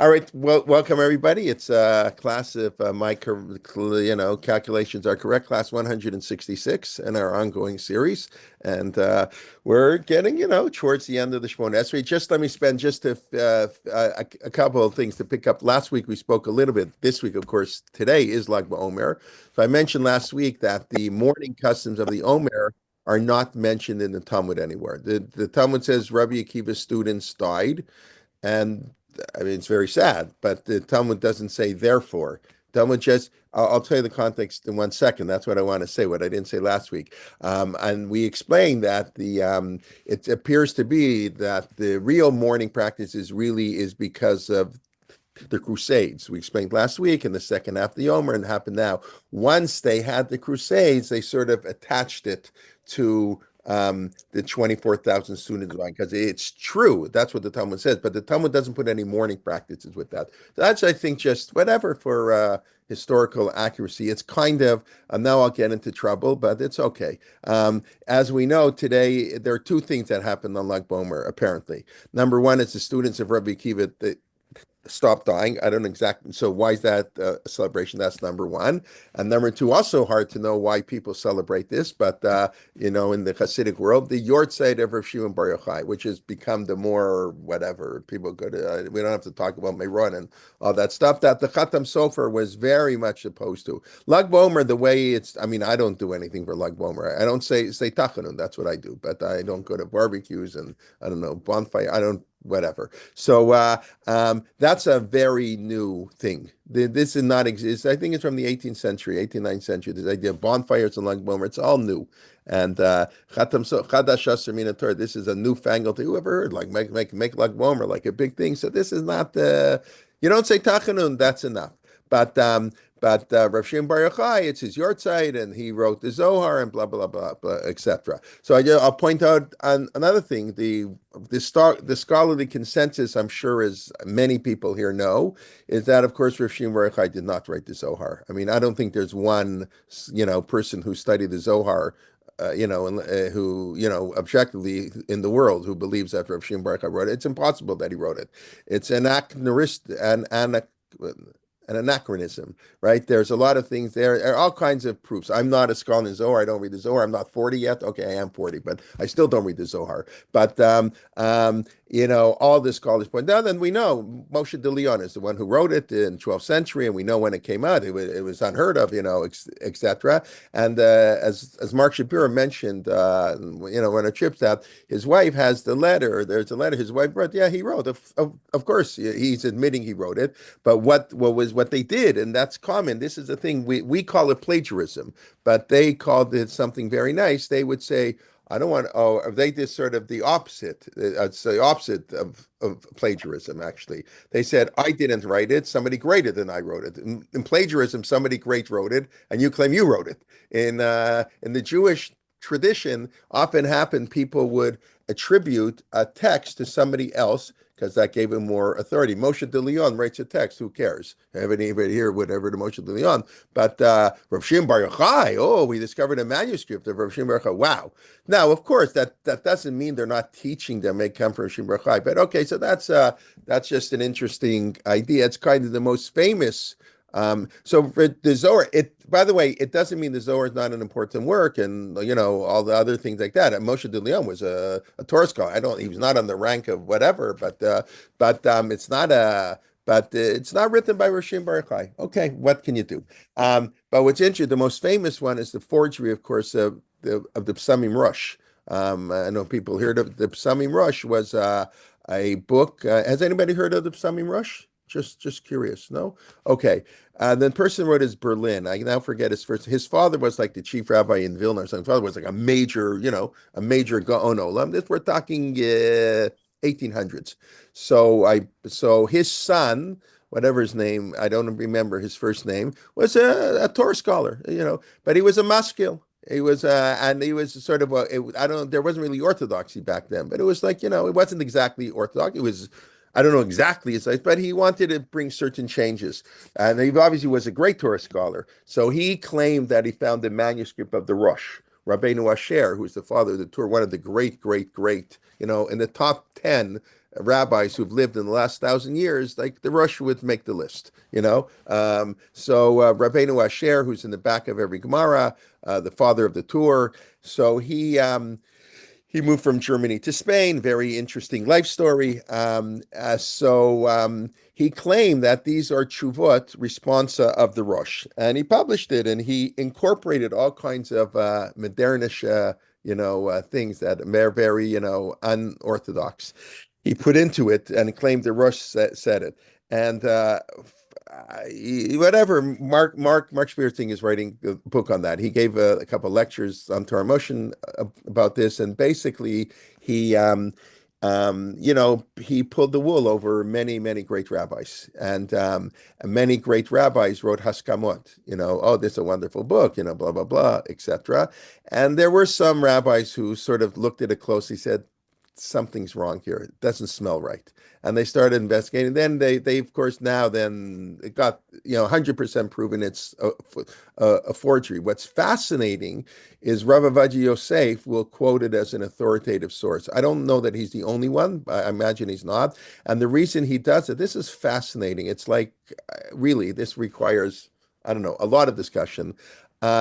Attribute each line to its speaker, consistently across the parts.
Speaker 1: All right, well, welcome everybody. It's class if my calculations are correct, class 166 in our ongoing series, and we're getting towards the end of the Shmona Esrei. Just let me spend just a couple of things to pick up. Last week we spoke a little bit. This week, of course, today is Lag BaOmer. So I mentioned last week that the mourning customs of the Omer are not mentioned in the Talmud anywhere. The Talmud says Rabbi Akiva's students died. And I mean, it's very sad, but the Talmud doesn't say therefore. Talmud just, I'll tell you the context in 1 second. That's what I want to say, what I didn't say last week. And we explained that it appears to be that the real mourning practice is because of the Crusades. We explained last week in the second half of the Omer and happened now. Once they had the Crusades, they sort of attached it to the 24,000 students because it's true. That's what the Talmud says, but the Talmud doesn't put any mourning practices with that. That's, I think, just whatever for historical accuracy. It's kind of, now I'll get into trouble, but it's okay. As we know today, there are two things that happened on Lag BaOmer, apparently. Number one is the students of Rabbi Akiva, stop dying. I don't know exactly. So why is that a celebration? That's number one. And number two, also hard to know why people celebrate this, but in the Hasidic world, the Yortzeit of Rav Shimon Bar Yochai, which has become the more whatever people go to. We don't have to talk about Meron and all that stuff that the Chatam Sofer was very much opposed to. Lag BaOmer, the way it's. I mean, I don't do anything for Lag BaOmer. I don't say Tachanun. That's what I do, but I don't go to barbecues and I don't know bonfire. I don't whatever. So that's a very new thing. This did not exist. I think it's from the 18th century, 18th, 19th century. This idea of bonfires and Lag BaOmer, it's all new. And Chadash Asher Min Torah, this is a newfangled thing. Whoever heard, like make Lag BaOmer like a big thing. So this is not you don't say Tachanun, that's enough. But Rav Shimon Bar Yochai, it's his Yortzeit, and he wrote the Zohar and blah blah blah blah, etc. So I'll point out another thing: the scholarly consensus, I'm sure, as many people here know, is that of course Rav Shimon Bar Yochai did not write the Zohar. I mean, I don't think there's one person who studied the Zohar. Who, objectively in the world, who believes that Rav Shimon Bar Yochai wrote it. It's impossible that he wrote it. It's an anachronism, right? There's a lot of things there. There are all kinds of proofs. I'm not a scholar in Zohar. I don't read the Zohar. I'm not 40 yet. Okay, I am 40, but I still don't read the Zohar. But all the scholars point out, and we know Moshe de Leon is the one who wrote it in 12th century, and we know when it came out. It was unheard of, etc. And as Mark Shapiro mentioned, when a trip's out, his wife has the letter. There's a letter his wife wrote. Yeah, he wrote. Of course, he's admitting he wrote it. But what they did, and that's common. This is the thing we call it plagiarism, but they called it something very nice. They would say, I don't want. Oh, they did sort of the opposite. It's the opposite of plagiarism. Actually, they said I didn't write it. Somebody greater than I wrote it. In plagiarism, somebody great wrote it, and you claim you wrote it. In the Jewish tradition, often happened people would attribute a text to somebody else because that gave him more authority. Moshe de Leon writes a text. Who cares? Haven't anybody here whatever to Moshe de Leon. But Rav Shimon Bar Yochai, we discovered a manuscript of Rav Shimon Bar Yochai. Wow. Now, of course, that doesn't mean they're not teaching them. They come from Rav Shimon Bar Yochai. But okay, so that's just an interesting idea. It's kind of the most famous. So for the Zohar, by the way, it doesn't mean the Zohar is not an important work, and all the other things like that. And Moshe de Leon was a Torah scholar. He was not on the rank of whatever, but it's not written by Rav Shimon Bar Yochai. Okay, what can you do? But what's interesting, the most famous one is the forgery, of course, of the Psamim Rosh. I know people heard of the Psamim Rosh was a book. Has anybody heard of the Psamim Rosh? Just curious. No? Okay. The person wrote is Berlin. I now forget his first. His father was like the chief rabbi in Vilna. So his father was like a major Gaon Olam. We're talking 1800s. So his son, whatever his name, I don't remember his first name, was a Torah scholar. But he was a maskil. And he was sort of there wasn't really orthodoxy back then, but it was like, it wasn't exactly orthodox. It was, I don't know exactly his life, but he wanted to bring certain changes. And he obviously was a great Torah scholar. So he claimed that he found the manuscript of the Rosh, Rabbeinu Asher, who's the father of the Torah, one of the great, in the top 10 rabbis who've lived in the last 1,000 years, like the Rosh would make the list, you know. So Rabbeinu Asher, who's in the back of every Gemara, the father of the tour, so he moved from Germany to Spain. Very interesting life story. He claimed that these are tshuvot, responsa of the Rosh, and he published it, and he incorporated all kinds of modernish, things that are very, unorthodox. He put into it and claimed the Rosh said it, and whatever. Mark Spierzing is writing a book on that. He gave a couple of lectures on Torah Motion about this, and basically he he pulled the wool over many great rabbis, and many great rabbis wrote haskamot. Oh, this is a wonderful book. Blah blah blah, etc. And there were some rabbis who sort of looked at it closely, said something's wrong here. It doesn't smell right. And they started investigating. Then they of course now then it got 100% proven it's a forgery. What's fascinating is Rav Avadia Yosef will quote it as an authoritative source. I don't know that he's the only one. I imagine he's not. And the reason he does it, this is fascinating. It's like really this requires, I don't know, a lot of discussion.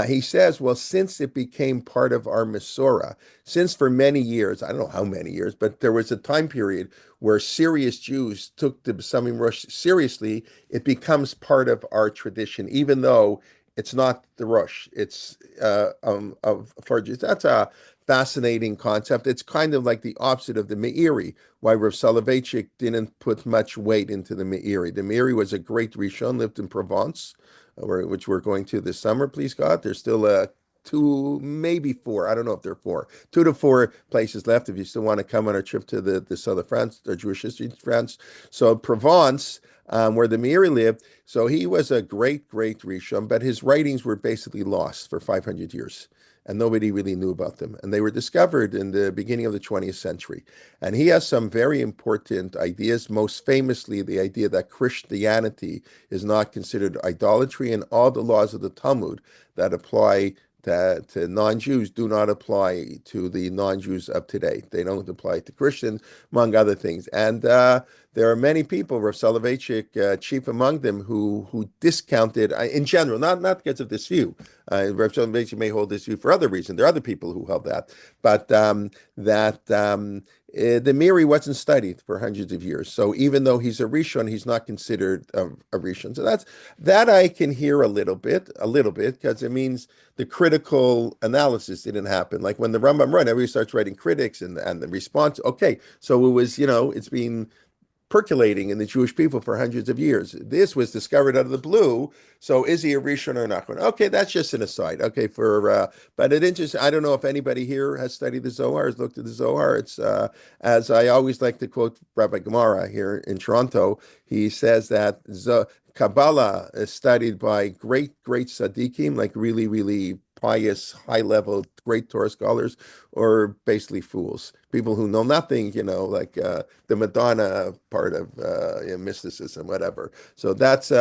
Speaker 1: He says, well, since it became part of our Masorah, since for many years, I don't know how many years, but there was a time period where serious Jews took the Besamim Rosh seriously, it becomes part of our tradition, even though it's not the Rosh, it's for Jews. That's a fascinating concept. It's kind of like the opposite of the Meiri, why Rav Soloveitchik didn't put much weight into the Meiri. The Meiri was a great Rishon, lived in Provence, which we're going to this summer, please God. There's still two, maybe four. I don't know if there are four, 2 to 4 places left if you still want to come on a trip to the south of France, or Jewish history France. So Provence, where the Meiri lived. So he was a great Rishon, but his writings were basically lost for 500 years. And nobody really knew about them. And they were discovered in the beginning of the 20th century. And he has some very important ideas, most famously the idea that Christianity is not considered idolatry, and all the laws of the Talmud that apply to non-Jews do not apply to the non-Jews of today. They don't apply to Christians, among other things. And there are many people, Rav Soloveitchik, chief among them, who discounted, in general, not because of this view. Rav Soloveitchik may hold this view for other reasons. There are other people who held that, but the Meiri wasn't studied for hundreds of years. So even though he's a Rishon, he's not considered a Rishon. So that I can hear a little bit, because it means the critical analysis didn't happen. Like when the Rambam wrote, everybody starts writing critics and the response. Okay, so it was, it's been percolating in the Jewish people for hundreds of years. This was discovered out of the blue. So is he a Rishon or not? Okay, that's just an aside. Okay, but it interests. I don't know if anybody here has studied the Zohar, has looked at the Zohar. It's as I always like to quote Rabbi Gemara here in Toronto. He says that Kabbalah is studied by great tzaddikim, like really pious, high level, great Torah scholars, or basically fools, people who know nothing, like the Madonna part of mysticism, whatever. So that's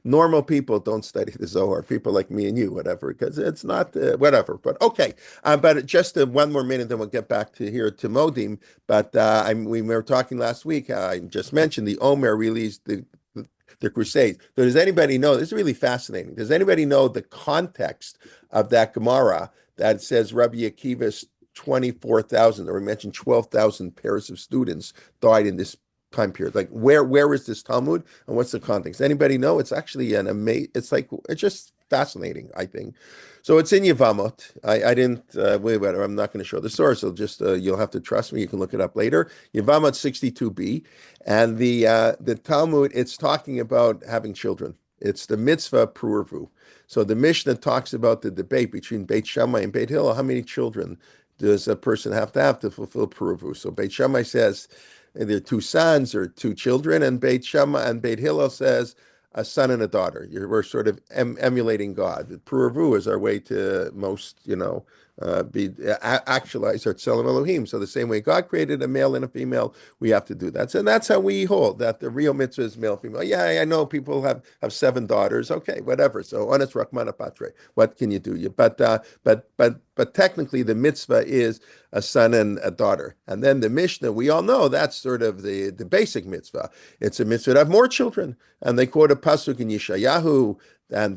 Speaker 1: normal people don't study the Zohar, people like me and you, whatever, because it's not whatever. But okay, but just one more minute, then we'll get back to here to Modim. But we were talking last week. I just mentioned the Omer released the Crusades. So does anybody know? This is really fascinating. Does anybody know the context of that Gemara that says Rabbi Akiva's 24,000, or we mentioned 12,000 pairs of students died in this time period? Like where is this Talmud and what's the context? Anybody know? It's actually it's just fascinating, I think. So it's in Yevamot. I didn't I'm not going to show the source. So just you'll have to trust me. You can look it up later. Yevamot 62b, and the Talmud. It's talking about having children. It's the mitzvah pruervu. So the Mishnah talks about the debate between Beit Shammai and Beit Hillel. How many children does a person have to fulfill pruervu? So Beit Shammai says there are 2 sons or 2 children, and Beit Shammai and Beit Hillel says a son and a daughter. We're sort of emulating God. The Puravu is our way to most, actualize our Tselem Elohim. So the same way God created a male and a female, we have to do that. So that's how we hold that the real mitzvah is male, female. Yeah, I know people have seven daughters. Okay, whatever. So ones Rachmana Patre. What can you do? But technically the mitzvah is a son and a daughter. And then the Mishnah, we all know that's sort of the basic mitzvah. It's a mitzvah to have more children. And they quote a pasuk in Yeshayahu, in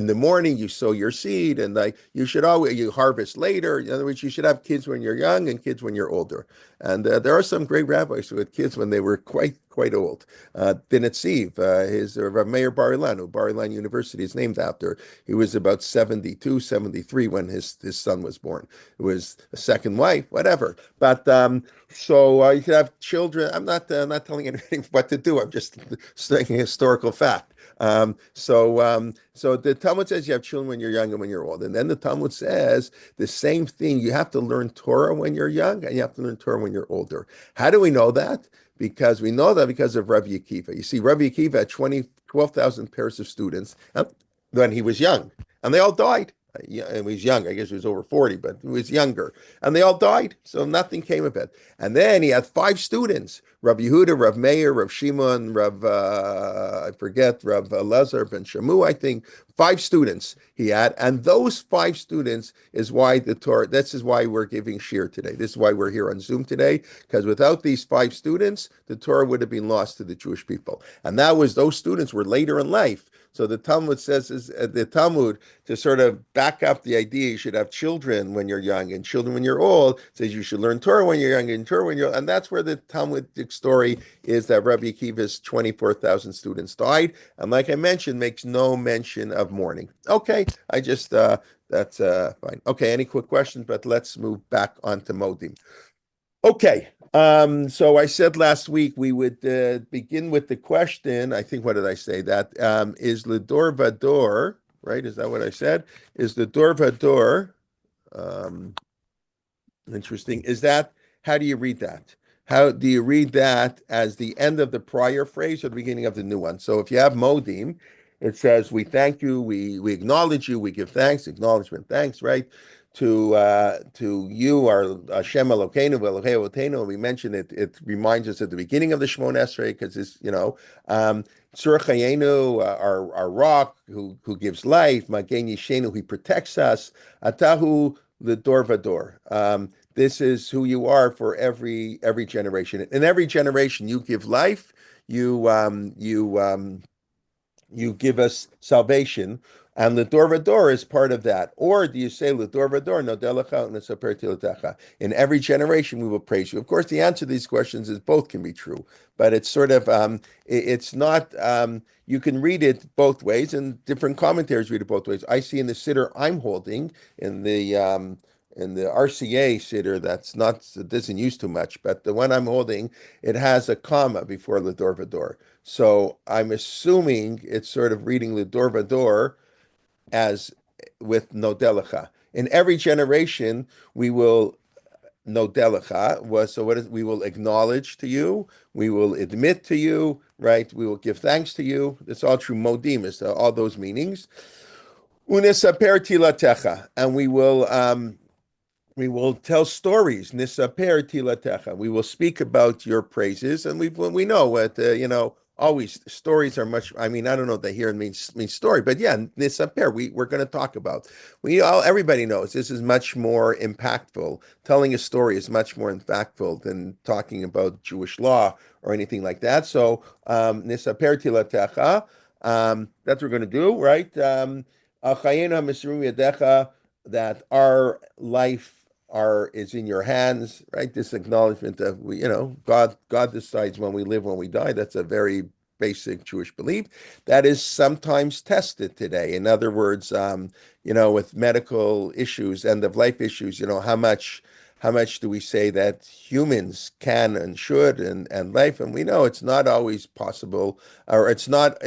Speaker 1: the morning you sow your seed, and like you harvest later. In other words, you should have kids when you're young and kids when you're older. And there are some great rabbis who had kids when they were quite old. Din Tziv, his Rav Meir Bar Ilan, who Bar Ilan University is named after, he was about 72, 73 when his son was born. It was a second wife, whatever. But so you could have children. I'm not telling anything what to do. I'm just saying a historical fact. So the Talmud says you have children when you're young and when you're old. And then the Talmud says the same thing. You have to learn Torah when you're young and you have to learn Torah when you're older. How do we know that? Because we know that because of Rabbi Akiva. You see, Rabbi Akiva had 12,000 pairs of students when he was young, and they all died. Yeah, he was young. I guess he was over 40, but he was younger. And they all died, so nothing came of it. And then he had five students, Rav Yehuda, Rav Meir, Rav Shimon, I forget, Rav Lazar ben Shamu, I think. Five students he had. And those five students is why the Torah, this is why we're giving Shir today. This is why we're here on Zoom today, because without these five students, the Torah would have been lost to the Jewish people. And those students were later in life. So the Talmud says, the Talmud, to sort of back up the idea you should have children when you're young and children when you're old, says you should learn Torah when you're young and Torah when you're old. And that's where the Talmudic story is that Rabbi Akiva's 24,000 students died. And like I mentioned, makes no mention of mourning. Okay, that's fine. Okay, any quick questions? But let's move back onto Modim. Okay, so I said last week we would begin with the question. I think, what did I say? That is Lidor Vador, right? Is that what I said? Is Lidor Vador, interesting. How do you read that? How do you read that as the end of the prior phrase or the beginning of the new one? So if you have Modim, it says, we thank you, we acknowledge you, we give thanks, acknowledgement, thanks, right? To you, our Hashem Elokeinu, Elohei Avotenu. We mentioned it. It reminds us at the beginning of the Shemon Esrei, because it's Tzur Chayenu, our rock who gives life. Magen Yishenu, he protects us. Atahu L'Dor Vador. This is who you are for every generation. In every generation, you give life. You give us salvation, and L'Dor Vador is part of that. Or do you say L'Dor Vador, Nodelecha U'Nesaper Tilotecha? In every generation we will praise you. Of course, the answer to these questions is both can be true, but it's sort of it's not. You can read it both ways, and different commentaries read it both ways. I see in the Siddur I'm holding in the RCA Siddur, it doesn't use too much, but the one I'm holding, it has a comma before L'Dor Vador. So I'm assuming it's sort of reading L'Dor Vador as with Nodelecha. In every generation, we will Nodelecha. So what is, we will acknowledge to you, we will admit to you, right? We will give thanks to you. It's all true. Modim is all those meanings. Unesaper tilatecha, and we will tell stories. Nisaper tilatecha. We will speak about your praises, and we know what always stories are much. I mean, I don't know if they here means story, but yeah, nisaper. We're going to talk about. Everybody knows this is much more impactful. Telling a story is much more impactful than talking about Jewish law or anything like that. So nisaper tilatecha. That's what we're going to do, right? That our life is in your hands, right? This acknowledgement of God decides when we live, when we die. That's a very basic Jewish belief that is sometimes tested today. In other words, with medical issues, end of life issues, how much do we say that humans can and should and life? And we know it's not always possible, or it's not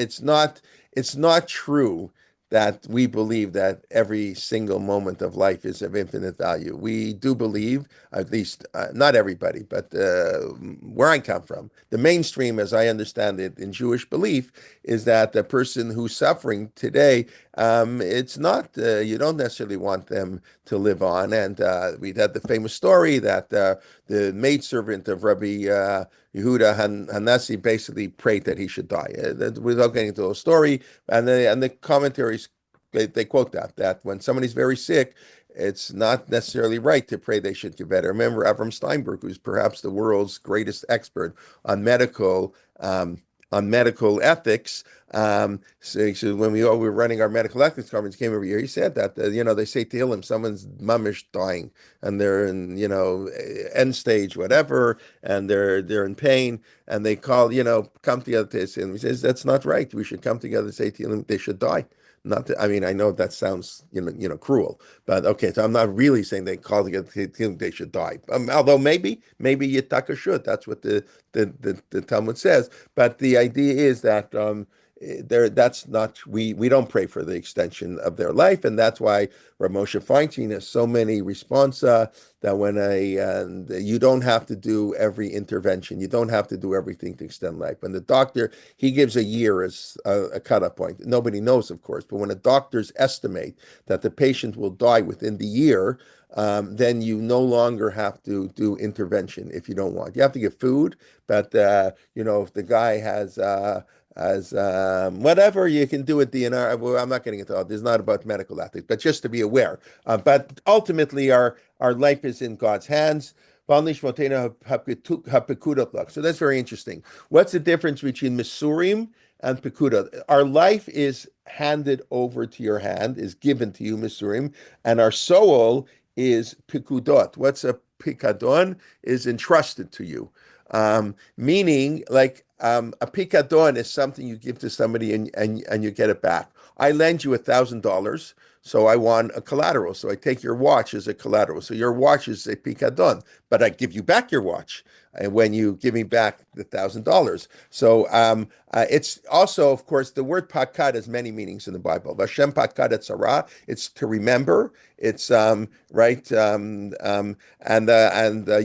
Speaker 1: true that we believe that every single moment of life is of infinite value. We do believe, at least not everybody, but where I come from, the mainstream, as I understand it, in Jewish belief, is that the person who's suffering today, it's not, you don't necessarily want them to live on. And we had the famous story that the maidservant of Rabbi Yehuda Hanassi basically prayed that he should die. Without getting into the story, and the commentaries they quote that when somebody's very sick, it's not necessarily right to pray they should get better. Remember Avram Steinberg, who's perhaps the world's greatest expert on medical ethics. So when we were running our medical ethics conference, came every year, he said that they say to him, someone's mamish dying, and they're in end stage whatever, and they're in pain, and they call come together to him. He says that's not right. We should come together and say to them they should die. Not to, I mean, I know that sounds cruel, but okay. So I'm not really saying they call together they should die. Although maybe Yitaka should. That's what the Talmud says. But the idea is that that's not we don't pray for the extension of their life, and that's why Rav Moshe Feinstein has so many responsa that when you don't have to do every intervention, you don't have to do everything to extend life. When the doctor he gives a year as a cutoff point. Nobody knows, of course, but when a doctors estimate that the patient will die within the year, then you no longer have to do intervention if you don't want. You have to give food, but if the guy has as whatever you can do at DNR. Well, I'm not getting into all. This is not about medical ethics, but just to be aware. But ultimately, our life is in God's hands. So that's very interesting. What's the difference between Misurim and Pekuda? Our life is handed over to your hand, is given to you, Misurim, and our soul is Pekudot. What's a Pikadon? Is entrusted to you. Meaning, like a picadon is something you give to somebody and you get it back. I lend you $1,000, so I want a collateral. So I take your watch as a collateral. So your watch is a picadon, but I give you back your watch when you give me back the $1,000. So it's also, of course, the word pakad has many meanings in the Bible. Vashem pakad et sarah. It's to remember. It's right. And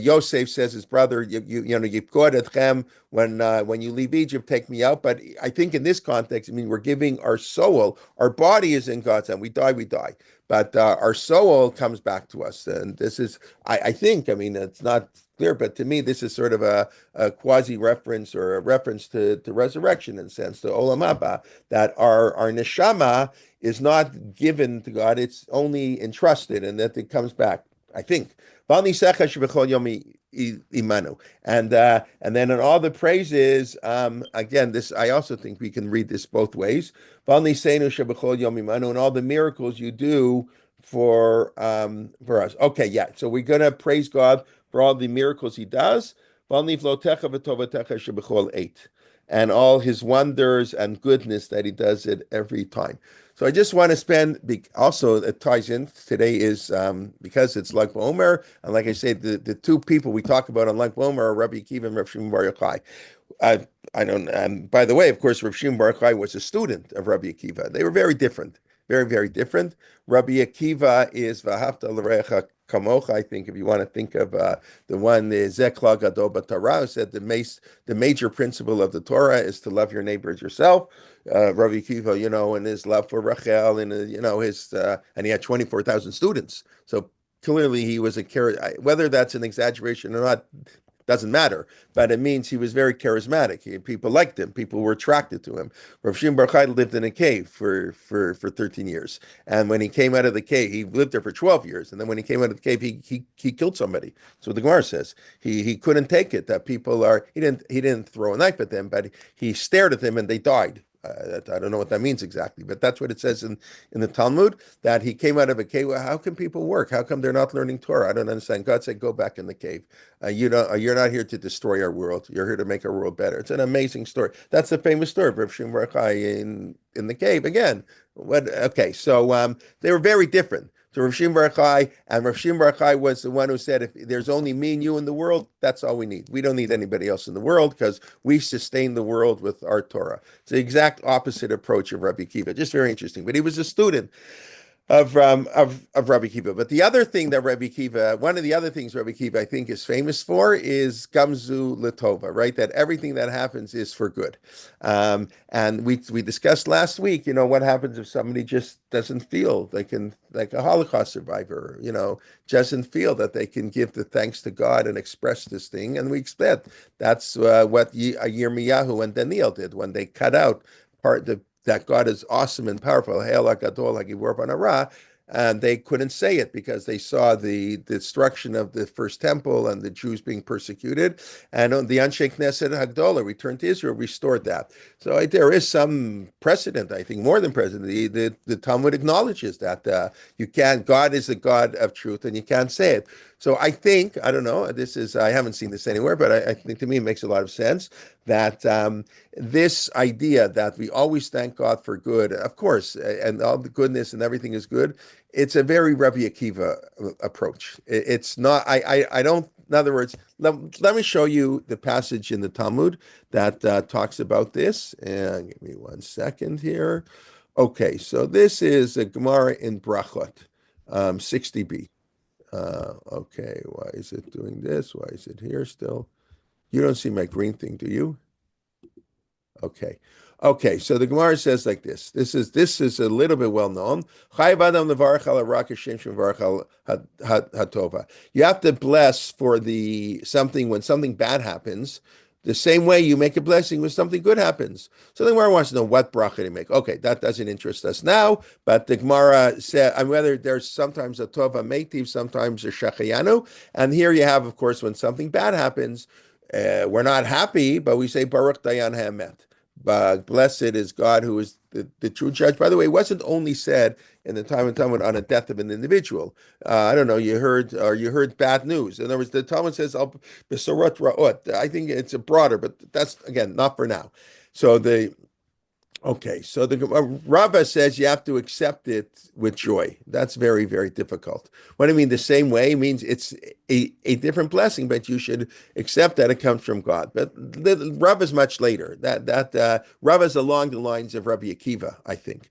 Speaker 1: Yosef says his brother, Yipkod etchem, when you leave Egypt, take me out. But I think in this context, I mean, we're giving our soul. Our body is in God's hand. We die, we die. But our soul comes back to us. And this is, I think, I mean, it's not clear, but to me, this is sort of a quasi reference or a reference to resurrection in a sense, to Olam Haba, that our neshama is not given to God, it's only entrusted, and that it comes back, I think. And then in all the praises, again, this I also think we can read this both ways. And all the miracles you do for us. Okay, yeah. So we're gonna praise God for all the miracles He does. And all His wonders and goodness that He does at every time. So I just want to spend, also it ties in, today is, because it's Lag BaOmer, and like I said, the two people we talk about on Lag BaOmer are Rabbi Akiva and Rav Shimon Bar Yochai. I don't, by the way, of course, Rav Shimon Bar Yochai was a student of Rabbi Akiva. They were very different, very, very different. Rabbi Akiva is V'ahavta l'recha kamocha. I think if you want to think of the one, the Zekla Gadol B'Torah, said the major principle of the Torah is to love your neighbor as yourself. Rabbi Akiva, and his love for Rachel, and his and he had 24,000 students. So clearly he was whether that's an exaggeration or not doesn't matter, but it means he was very charismatic. People liked him. People were attracted to him. Rav Shimon Bar Yochai lived in a cave for 13 years, and when he came out of the cave, he lived there for 12 years, and then when he came out of the cave, he killed somebody. So the Gemara says he couldn't take it that people are. He didn't throw a knife at them, but he stared at them and they died. I don't know what that means exactly, but that's what it says in the Talmud, that he came out of a cave. Well, how can people work? How come they're not learning Torah? I don't understand. God said, go back in the cave. You're not here to destroy our world. You're here to make our world better. It's an amazing story. That's the famous story of Rav Shimon Bar Yochai in the cave. Again, okay, so they were very different. So Rav Shimon Bar Yochai, and Rav Shimon Bar Yochai was the one who said, if there's only me and you in the world, that's all we need. We don't need anybody else in the world because we sustain the world with our Torah. It's the exact opposite approach of Rabbi Kiva. Just very interesting. But he was a student of Rabbi Kiva. But the other thing that Rabbi Kiva, one of the other things Rabbi Kiva I think is famous for is Gamzu Latova, right? That everything that happens is for good. And we discussed last week, what happens if somebody just doesn't feel they can, like a Holocaust survivor, doesn't feel that they can give the thanks to God and express this thing. And we expect that's what Yirmiyahu and Daniel did when they cut out that God is awesome and powerful, Hail HaGadol HaGibor Banara, and they couldn't say it because they saw the destruction of the first temple and the Jews being persecuted. And the Anshe Knesset Hagdolah returned to Israel, restored that. So there is some precedent, I think, more than precedent. The Talmud acknowledges that you can't, God is the God of truth, and you can't say it. So I think, I don't know, I haven't seen this anywhere, but I think to me it makes a lot of sense that this idea that we always thank God for good, of course, and all the goodness and everything is good, it's a very Rabbi Akiva approach. It's not, I don't, in other words, let me show you the passage in the Talmud that talks about this. And give me 1 second here. Okay, so this is a Gemara in Brachot, 60b. Okay, why is it doing this? Why is it here still? You don't see my green thing, do you? Okay. Okay, so the Gemara says like this. This is a little bit well known. You have to bless for the something when something bad happens. The same way you make a blessing when something good happens. So the Gemara wants to know what bracha to make. Okay, that doesn't interest us now, but the Gemara said, whether there's sometimes a tova meitiv, sometimes a shachayanu, and here you have, of course, when something bad happens, we're not happy, but we say Baruch Dayan Hamet. But blessed is God who is the true judge. By the way, it wasn't only said in the time of Talmud on a death of an individual. I don't know, you heard bad news. In other words, the Talmud says, Besorot Ra'ot. I think it's a broader, but that's, again, not for now. So the Rava says you have to accept it with joy. That's very, very difficult. What I mean, the same way means it's a different blessing, but you should accept that it comes from God. But Rava is much later. That Rava is along the lines of Rabbi Akiva, I think.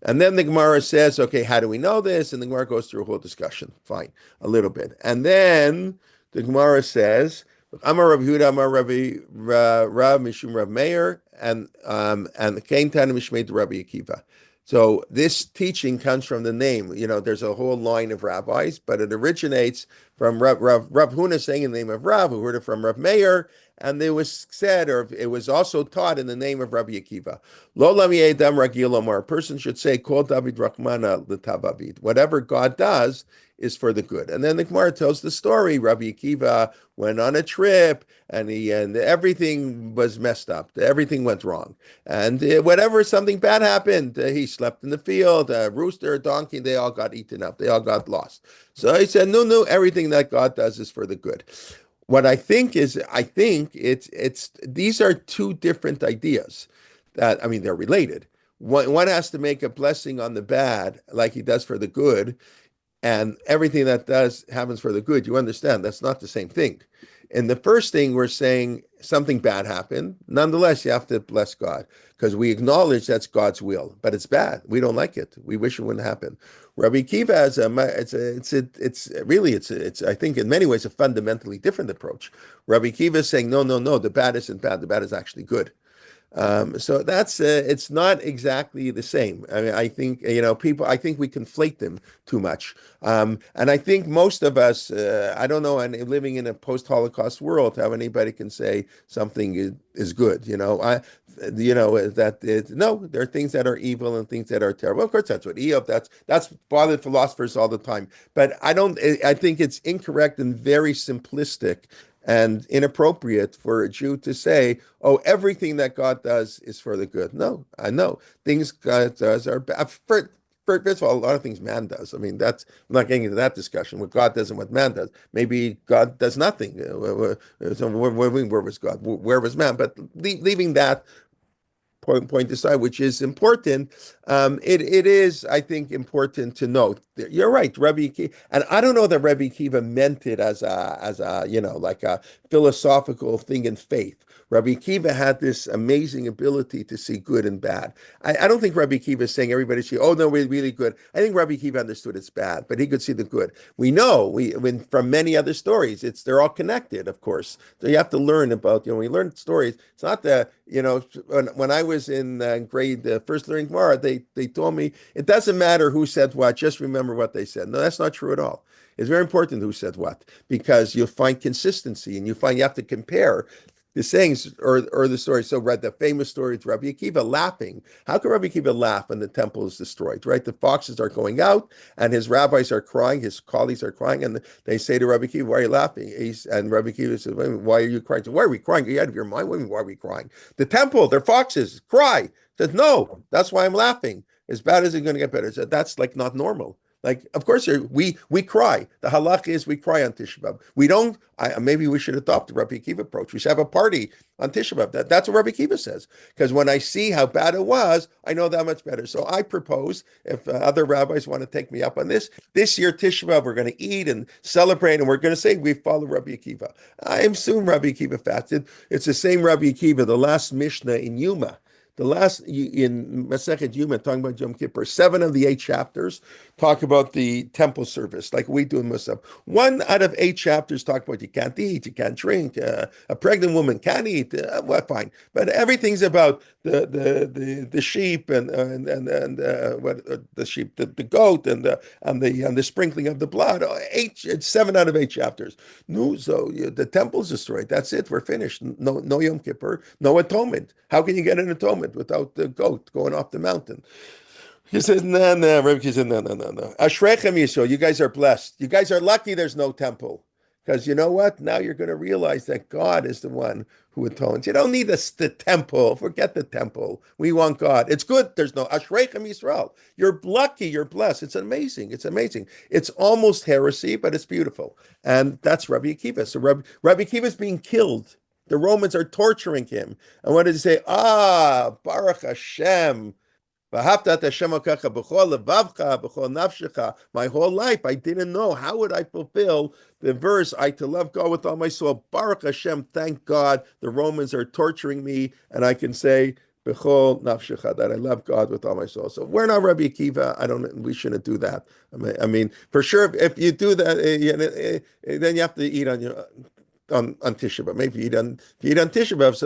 Speaker 1: And then the Gemara says, okay, how do we know this? And the Gemara goes through a whole discussion. Fine, a little bit. And then the Gemara says, Amar Rav Yehuda, Amar Rabbi Rav Mishum Rav Meir, and the Kain Tana Mishmei Rabbi Akiva. So this teaching comes from the name. There's a whole line of rabbis, but it originates from Rav Huna saying in the name of Rav, who heard it from Rav Meir, and it was said, or it was also taught in the name of Rabbi Akiva. Lo lam yedam ragil omar. A person should say, Kol David Rachmana l'tavavid. Whatever God does is for the good. And then the Gemara tells the story. Rabbi Akiva went on a trip, and everything was messed up. Everything went wrong. And whenever something bad happened, he slept in the field, a rooster, a donkey, they all got eaten up. They all got lost. So he said, no, everything that God does is for the good. What I think it's these are two different ideas that, they're related. One has to make a blessing on the bad like he does for the good, and everything that does happens for the good. You understand that's not the same thing. In the first thing, we're saying something bad happened. Nonetheless, you have to bless God because we acknowledge that's God's will, but it's bad. We don't like it. We wish it wouldn't happen. Rabbi Kiva has it's I think in many ways a fundamentally different approach. Rabbi Kiva is saying no, the bad isn't bad. The bad is actually good. So that's it's not exactly the same. I think people. I think we conflate them too much, and I think most of us. I don't know, and living in a post-Holocaust world, how anybody can say something is good. No, there are things that are evil and things that are terrible. Of course, that's what Eob. That's bothered philosophers all the time. But I don't. I think it's incorrect and very simplistic and inappropriate for a Jew to say, "Oh, everything that God does is for the good." No, I know things God does are bad. First of all, a lot of things man does. I'm not getting into that discussion. What God does and what man does. Maybe God does nothing. So where was God? Where was man? But leaving that. point aside, which is important. It is, I think, important to note. You're right, Rabbi Akiva, and I don't know that Rabbi Akiva meant it as a like a philosophical thing in faith. Rabbi Akiva had this amazing ability to see good and bad. I don't think Rabbi Akiva is saying everybody should, oh no, we're really good. I think Rabbi Akiva understood it's bad, but he could see the good. We know from many other stories, they're all connected, of course. So you have to learn about, when we learn stories, it's not that, when I was in grade first learning Gemara, they told me it doesn't matter who said what, just remember what they said. No, that's not true at all. It's very important who said what, because you'll find consistency and you have to compare the sayings or the story. So read the famous story with Rabbi Akiva laughing. How can Rabbi Akiva laugh when the temple is destroyed, right? The foxes are going out and his rabbis are crying, his colleagues are crying, and they say to Rabbi Akiva, why are you laughing? And Rabbi Akiva says, why are you crying? So, why are we crying? Are you out of your mind? Why are we crying? The temple, they're foxes, cry. He says, no, that's why I'm laughing. As bad as it's going to get better. So that's like not normal. Like, of course, we cry. The halach is we cry on Tisha B'Av. We don't. Maybe we should adopt the Rabbi Akiva approach. We should have a party on Tisha B'Av. That's what Rabbi Akiva says. Because when I see how bad it was, I know that much better. So I propose, if other rabbis want to take me up on this year Tisha B'Av, we're going to eat and celebrate, and we're going to say we follow Rabbi Akiva. I assume Rabbi Akiva fasted. It's the same Rabbi Akiva, the last Mishnah in Yuma. The last in Masechet Yuma, talking about Yom Kippur, 7 of the 8 chapters talk about the temple service, like we do in Musaf. 1 out of 8 chapters talk about you can't eat, you can't drink, a pregnant woman can't eat. Well, fine, but everything's about the sheep and what the sheep, the goat, and the sprinkling of the blood. 7 out of 8 chapters. No, so the temple's destroyed. That's it. We're finished. No Yom Kippur, no atonement. How can you get an atonement without the goat going off the mountain? He says, no. Rebbe said, no. Ashrechem Yisrael, you guys are blessed. You guys are lucky there's no temple. Because you know what? Now you're going to realize that God is the one who atones. You don't need the temple. Forget the temple. We want God. It's good. There's no Ashrechem Yisrael. You're lucky. You're blessed. It's amazing. It's amazing. It's almost heresy, but it's beautiful. And that's Rabbi Akiva. So Rabbi Akiva is being killed. The Romans are torturing him. And what did he say? Baruch Hashem. My whole life, I didn't know. How would I fulfill the verse, I to love God with all my soul? Baruch Hashem, thank God. The Romans are torturing me, and I can say, B'chol nafshecha, that I love God with all my soul. So we're not Rabbi Akiva. We shouldn't do that. I mean, for sure, if you do that, then you have to eat on your on Tisha B'Av. Maybe you eat on Tisha B'Av.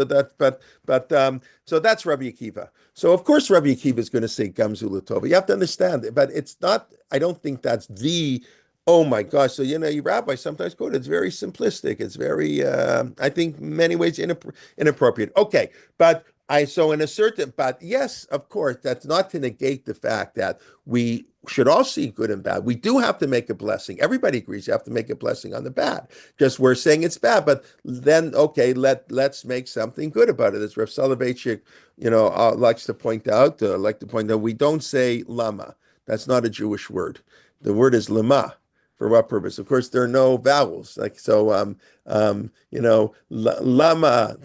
Speaker 1: So that's Rabbi Akiva. So of course Rabbi Akiva is going to say Gamzu L'Tova. You have to understand it, but it's not. I don't think that's the. Oh my gosh! So you rabbis sometimes quote. It's very simplistic. It's very. I think many ways inappropriate. Okay, but but yes, of course, that's not to negate the fact that we should all see good and bad. We do have to make a blessing. Everybody agrees you have to make a blessing on the bad. Just we're saying it's bad, but then okay, let's make something good about it. As Rav Soloveitchik, likes to point out, we don't say lama. That's not a Jewish word. The word is lama. For what purpose? Of course, there are no vowels. Lama,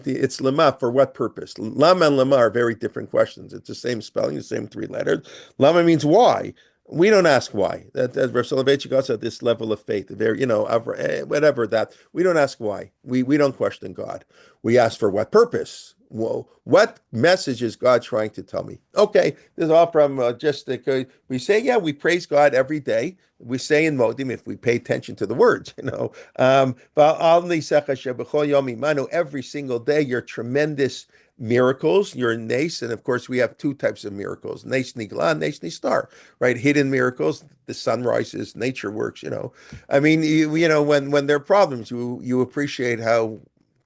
Speaker 1: it's lama for what purpose? Lama and lama are very different questions. It's the same spelling, the same 3 letters. Lama means why. We don't ask why. That Rav Soloveitchik also at this level of faith, whatever that. We don't ask why. We don't question God. We ask for what purpose. Well, what message is God trying to tell me? Okay, this is all from we say, we praise God every day. We say in Modim, if we pay attention to the words, every single day, your tremendous miracles, your nes, and of course we have 2 types of miracles, nes nigla, nes nistar, right? Hidden miracles, the sun rises, nature works, I mean, when there are problems, you appreciate how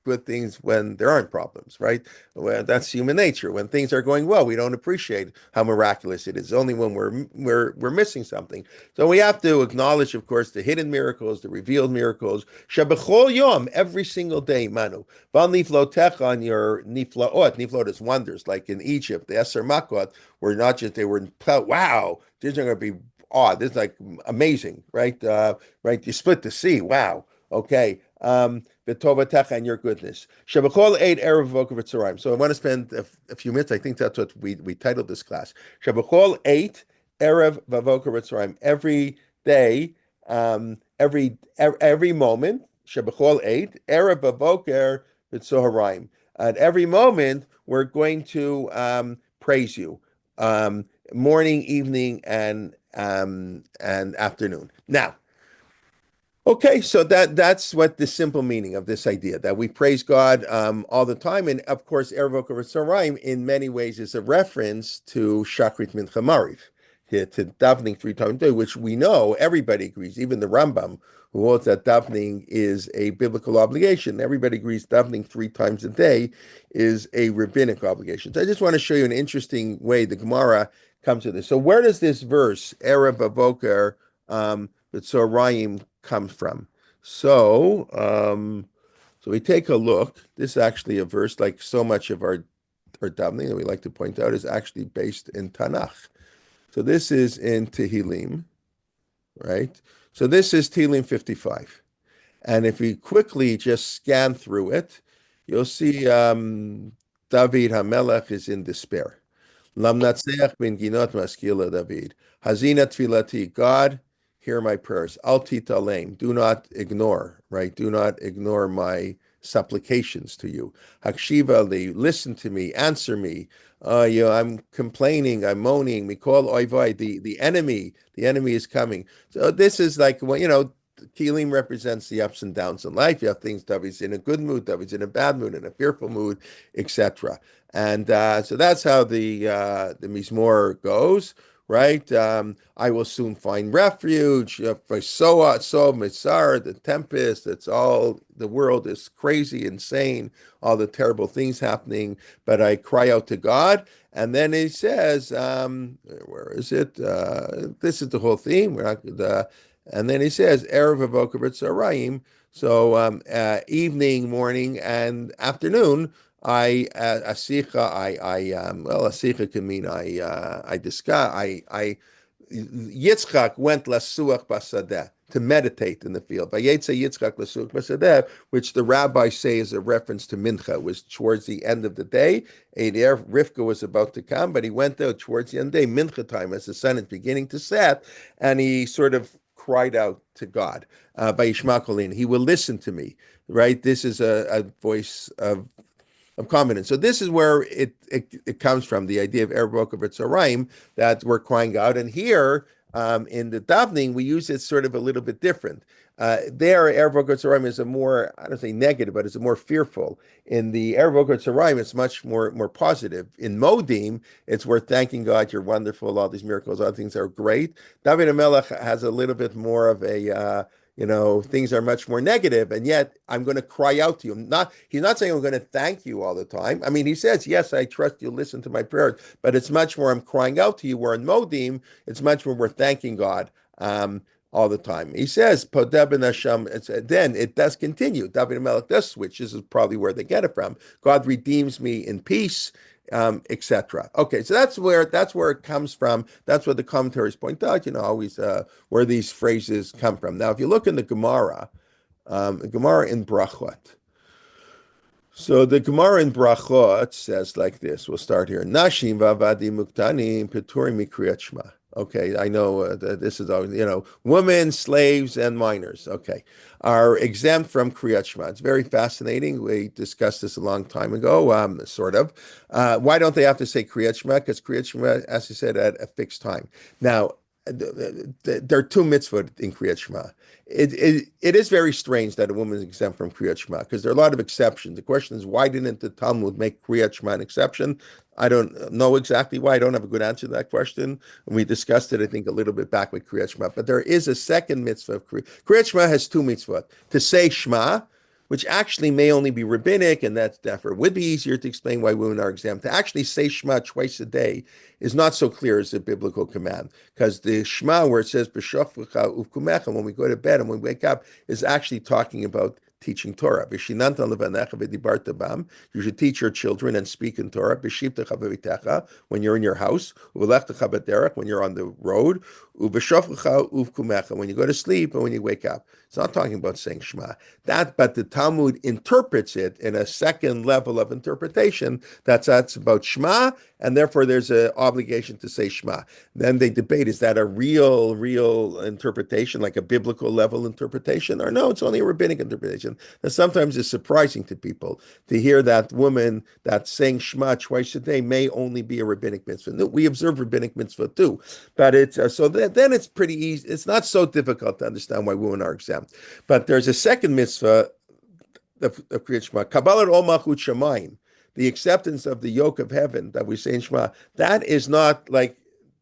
Speaker 1: good things when there aren't problems, right? Well, that's human nature. When things are going well, we don't appreciate how miraculous it is. Only when we're missing something. So we have to acknowledge, of course, the hidden miracles, the revealed miracles. Shebechol yom, every single day, Manu. Val niflotech, on your niflaot. Niflaot is wonders, like in Egypt, the Eser Makot were not just, they were, wow, these are going to be odd. This is like amazing, right? Right? You split the sea. Wow. Okay. v'tovatecha, and your goodness. Shabachol eid erev v'voker v'tzoraim. So I want to spend a few minutes. I think that's what we titled this class. Shabachol eid erev v'voker v'tzoraim. Every day, every moment. Shabachol eid erev v'voker v'tzoraim. At every moment, we're going to praise you, morning, evening, and afternoon. Now, okay, so that's what the simple meaning of this idea, that we praise God all the time. And of course, Erev Boker V'Tzoraim in many ways is a reference to Shachrit Mincha Mariv, to davening 3 times a day, which we know everybody agrees, even the Rambam, who holds that davening is a biblical obligation. Everybody agrees davening 3 times a day is a rabbinic obligation. So I just want to show you an interesting way the Gemara comes to this. So where does this verse, Erev Boker V'Tzoraim, comes from? So we take a look. This is actually a verse, like so much of our davening that we like to point out, is actually based in Tanakh. So this is in Tehillim, right? So this is Tehillim 55. And if we quickly just scan through it, you'll see David HaMelech is in despair. Lam natseach ben ginot maskila David. Hazina tfilati. God, hear my prayers. Al titalem. Do not ignore, right? Do not ignore my supplications to you. Hakshiva li. Listen to me. Answer me. I'm complaining. I'm moaning. Mikol oivai. The enemy is coming. So this is like, well, Kelim represents the ups and downs in life. You have things, David's in a good mood, David's in a bad mood, in a fearful mood, etc. And so that's how the Mizmor goes, right? I will soon find refuge. For so Mitzar, the tempest, it's all, the world is crazy, insane, all the terrible things happening, but I cry out to God. And then he says, where is it? This is the whole theme. And then he says, Erev Avoker V'Tzoraim. So evening, morning, and afternoon, asicha can mean I discuss. Yitzchak went lasuach basadeh, to meditate in the field. Vayetze Yitzchak lasuach basadeh, which the rabbis say is a reference to Mincha. It was towards the end of the day. Rivka was about to come, but he went there towards the end of the day, Mincha time, as the sun is beginning to set, and he sort of cried out to God by Yishma Kolin. He will listen to me, right? This is a voice of confidence. So this is where it comes from, the idea of Erev Boker V'Tzoraim, that we're crying out. And here in the davening, we use it sort of a little bit different. There, Erev Boker V'Tzoraim is a more, I don't say negative, but it's a more fearful. In the Erev Boker V'Tzoraim, it's much more positive. In Modim, it's we're thanking God, you're wonderful, all these miracles, all things are great. David HaMelech has a little bit more of a things are much more negative, and yet I'm going to cry out to you. He's not saying I'm going to thank you all the time. I mean, he says, yes, I trust you, listen to my prayers, but it's much more I'm crying out to you, where in Modim, it's much more we're thanking God all the time. He says, Podeh ben Hashem, then it does continue. David HaMelech does switch. This is probably where they get it from. God redeems me in peace, etc. Okay, so that's where it comes from. That's what the commentaries point out. Always where these phrases come from. Now, if you look in the Gemara in Brachot. So the Gemara in Brachot says like this. We'll start here. Nashim v'avadim muktanim peturim mikriyat shema. Okay, I know this is always, women, slaves, and minors, okay, are exempt from Kriyat Shema. It's very fascinating. We discussed this a long time ago, sort of. Why don't they have to say Kriyat Shema? Because Kriyat Shema, as you said, at a fixed time. Now, there are 2 mitzvot in Kriyat Shema. It is very strange that a woman is exempt from Kriyat Shema, because there are a lot of exceptions. The question is, why didn't the Talmud make Kriyat Shema an exception? I don't know exactly why. I don't have a good answer to that question. And we discussed it, I think, a little bit back with Kriyat Shema. But there is a second mitzvah of Kriyat Shema has 2 mitzvot. To say Shema, which actually may only be rabbinic, and that's therefore would be easier to explain why women are exempt. To actually say Shema twice a day is not so clear as a biblical command, because the Shema, where it says B'shofcha uvkumecha, when we go to bed and when we wake up, is actually talking about teaching Torah. V'shinanta levanecha v'dibarta bam. You should teach your children and speak in Torah. B'shivtecha v'vitecha, when you're in your house. U'v'lechtecha b'derech, when you're on the road. U'v'shofcha uvkumecha, when you go to sleep and when you wake up. It's not talking about saying Shema. But the Talmud interprets it in a second level of interpretation. That's about Shema, and therefore there's an obligation to say Shema. Then they debate, is that a real interpretation, like a biblical level interpretation, or no, it's only a rabbinic interpretation. That sometimes is surprising to people to hear that woman that's saying Shema twice a day may only be a rabbinic mitzvah. No, we observe rabbinic mitzvah too, but it's then it's pretty easy. It's not so difficult to understand why women are exempt. But there's a second mitzvah of Kriyat Shema, Kabbalat Ol Malchut Shamayim, the acceptance of the yoke of heaven that we say in Shema. That is not like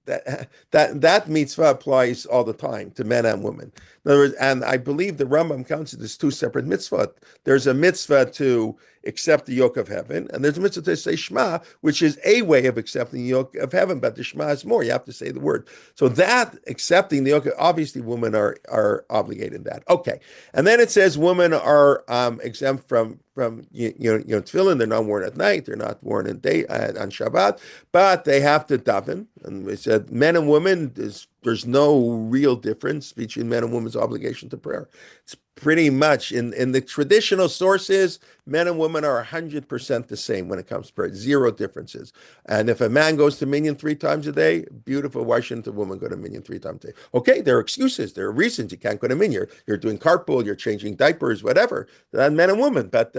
Speaker 1: that mitzvah applies all the time to men and women. In other words, and I believe the Rambam counts it as two separate mitzvot. There's a mitzvah to accept the yoke of heaven, and there's a mitzvah to say Shema, which is a way of accepting the yoke of heaven, but the Shema is more. You have to say the word. So that accepting the yoke, obviously women are obligated in that. Okay. And then it says women are exempt from tefillin. They're not worn at night. They're not worn on Shabbat, but they have to daven. And we said men and women, there's no real difference between men and women's obligation to prayer. It's pretty much in the traditional sources, men and women are 100% the same when it comes to prayer. Zero differences. And if a man goes to minyan 3 times a day, beautiful. Why shouldn't a woman go to minyan 3 times a day? Okay, there are excuses. There are reasons you can't go to minyan. You're doing carpool, you're changing diapers, whatever. And men and women. But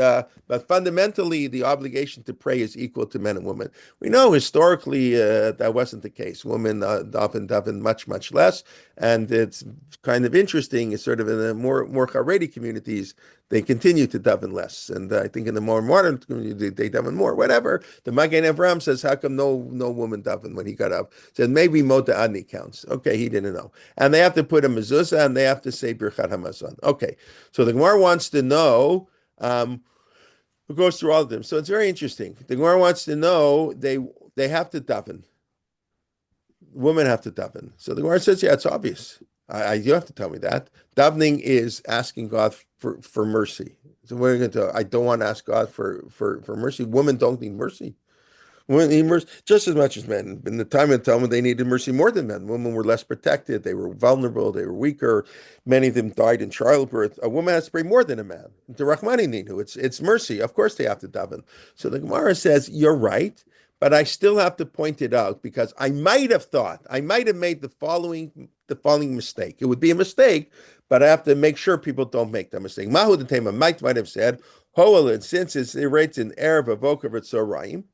Speaker 1: fundamentally, the obligation to pray is equal to men and women. We know historically that wasn't the case. Women daven much less. And it's kind of interesting. It's sort of in the more Haredi communities, they continue to daven less. And I think in the more modern community, they daven more, whatever. The Magen Avraham says, how come no woman daven when he got up? Said, maybe Mota Adni counts. Okay, he didn't know. And they have to put a mezuzah and they have to say Birchat HaMazon. Okay, so the Gemara wants to know, who goes through all of them. So it's very interesting. The Gemara wants to know, they have to daven. Women have to daven. So the Gemara says, yeah, it's obvious. You have to tell me that. Davening is asking God for mercy. So we're going to. I don't want to ask God for mercy. Women don't need mercy. Women need mercy just as much as men. In the time of the Talmud, they needed mercy more than men. Women were less protected. They were vulnerable. They were weaker. Many of them died in childbirth. A woman has to pray more than a man. The Rahmani Ninu. It's mercy. Of course, they have to daven. So the Gemara says, you're right. But I still have to point it out because I might have made the following mistake. It would be a mistake, but I have to make sure people don't make that mistake. Mahu the Tema might have said, Hoel, since it writes in Erev Avokav Tzorayim,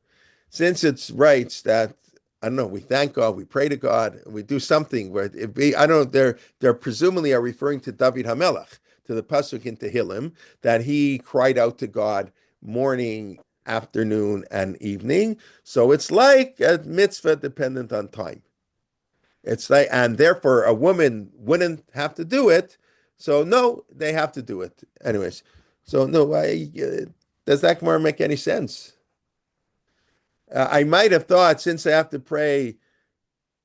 Speaker 1: since it writes that, I don't know, we thank God, we pray to God, we do something where I don't know, they're presumably are referring to David HaMelech, to the pasuk in Tehillim, that he cried out to God morning, afternoon, and evening. So it's like a mitzvah dependent on time. It's like, and therefore a woman wouldn't have to do it. So no, they have to do it. Anyways, so no, does that Gemara make any sense? I might have thought since I have to pray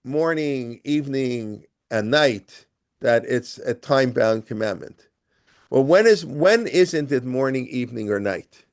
Speaker 1: morning, evening, and night, that it's a time-bound commandment. Well, when isn't it morning, evening, or night?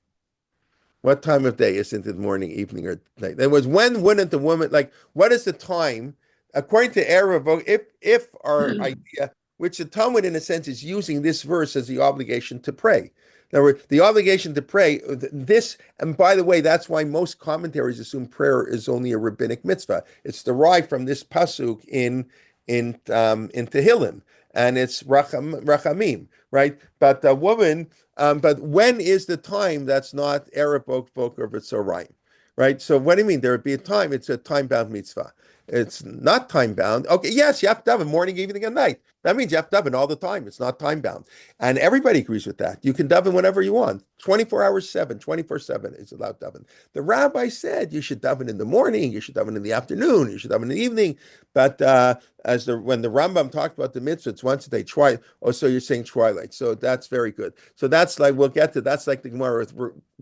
Speaker 1: What time of day isn't it morning, evening, or night? There was when wouldn't the woman what is the time? According to Erev, if our idea, which the Talmud in a sense is using this verse as the obligation to pray. In other words, the obligation to pray, this, and by the way, that's why most commentaries assume prayer is only a rabbinic mitzvah. It's derived from this pasuk in Tehillim, and it's rachamim, right? But a woman, but when is the time that's not Erev Boker V'Tzorayim, right? So what do you mean? There would be a time, it's a time-bound mitzvah. It's not time-bound. Okay, yes, you have to daven morning, evening, and night. That means you have to daven all the time. It's not time-bound. And everybody agrees with that. You can daven whenever you want. 24 hours, 24/7 is allowed daven. The rabbi said you should daven in the morning, you should daven in the afternoon, you should daven in the evening. But when the Rambam talked about the mitzvah, it's once a day, twilight. Oh, so you're saying twilight. So that's very good. So that's like, we'll get to, that's like the Gemara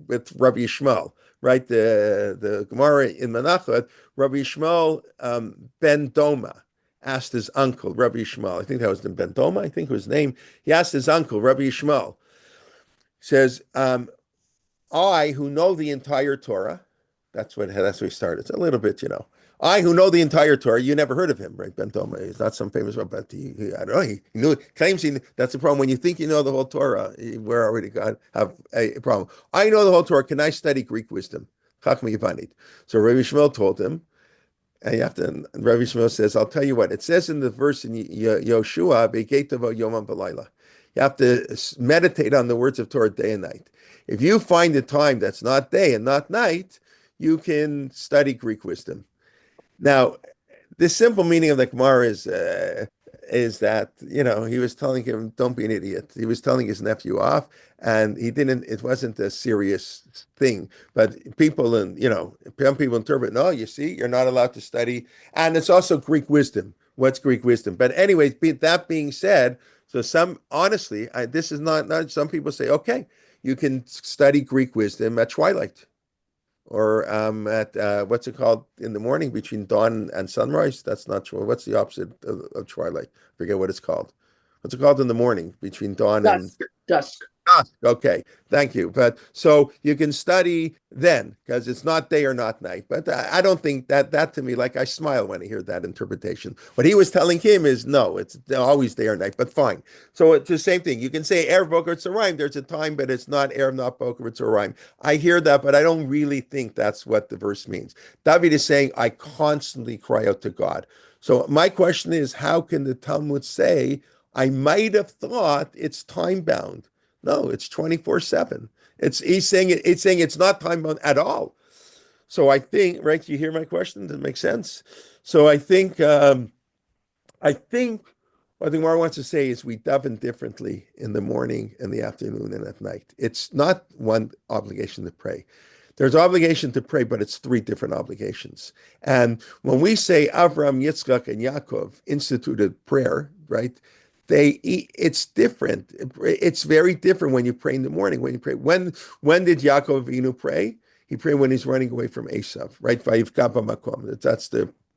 Speaker 1: with Rabbi Yishmael, right? The Gemara in Menachot, Rabbi Yishmael ben Doma asked his uncle, Rabbi Yishmael, I think that was Ben Doma, I think was his name. He asked his uncle, Rabbi Yishmael, says, I who know the entire Torah, that's where he started. It's a little bit, I who know the entire Torah, you never heard of him, right? Ben Toma. He's not some famous one, but I don't know. He knew claims he. That's the problem. When you think you know the whole Torah, we're already got have a problem. I know the whole Torah. Can I study Greek wisdom? Chachma Yivanit. So Rabbi Shmuel told him, and you have to. And Rabbi Shmuel says, "I'll tell you what. It says in the verse in Yoshua, Begeitavo Yomam V'Layla. You have to meditate on the words of Torah day and night. If you find a time that's not day and not night, you can study Greek wisdom." Now, the simple meaning of the Gemara is that he was telling him, "Don't be an idiot." He was telling his nephew off, and he didn't. It wasn't a serious thing. But people, and some people interpret, "No, you see, you're not allowed to study," and it's also Greek wisdom. What's Greek wisdom? But anyways, that being said, so honestly, this is not. Some people say, "Okay, you can study Greek wisdom at twilight." Or at what's it called in the morning between dawn and sunrise? That's not true. What's the opposite of twilight? I forget what it's called. What's it called in the morning between dawn and
Speaker 2: Dusk. Dusk.
Speaker 1: Okay, thank you. But so you can study then because it's not day or not night. But I don't think that to me, like I smile when I hear that interpretation. What he was telling him is no, it's always day or night. But fine. So it's the same thing. You can say Erev Boker Tzorayim. There's a time, but it's not Erev, not Boker Tzorayim. I hear that, but I don't really think that's what the verse means. David is saying, I constantly cry out to God. So my question is, how can the Talmud say, I might have thought it's time bound? No, it's 24/7. He's saying it's not time bound at all. So I think, right, you hear my question? Does it make sense? So I think what the Gemara wants to say is we daven differently in the morning, in the afternoon, and at night. It's not one obligation to pray. There's obligation to pray, but it's three different obligations. And when we say Avram, Yitzchak, and Yaakov instituted prayer, right? It's different. It's very different when you pray in the morning. When you pray, when did Yaakov Avinu pray? He prayed when he's running away from Esav, right?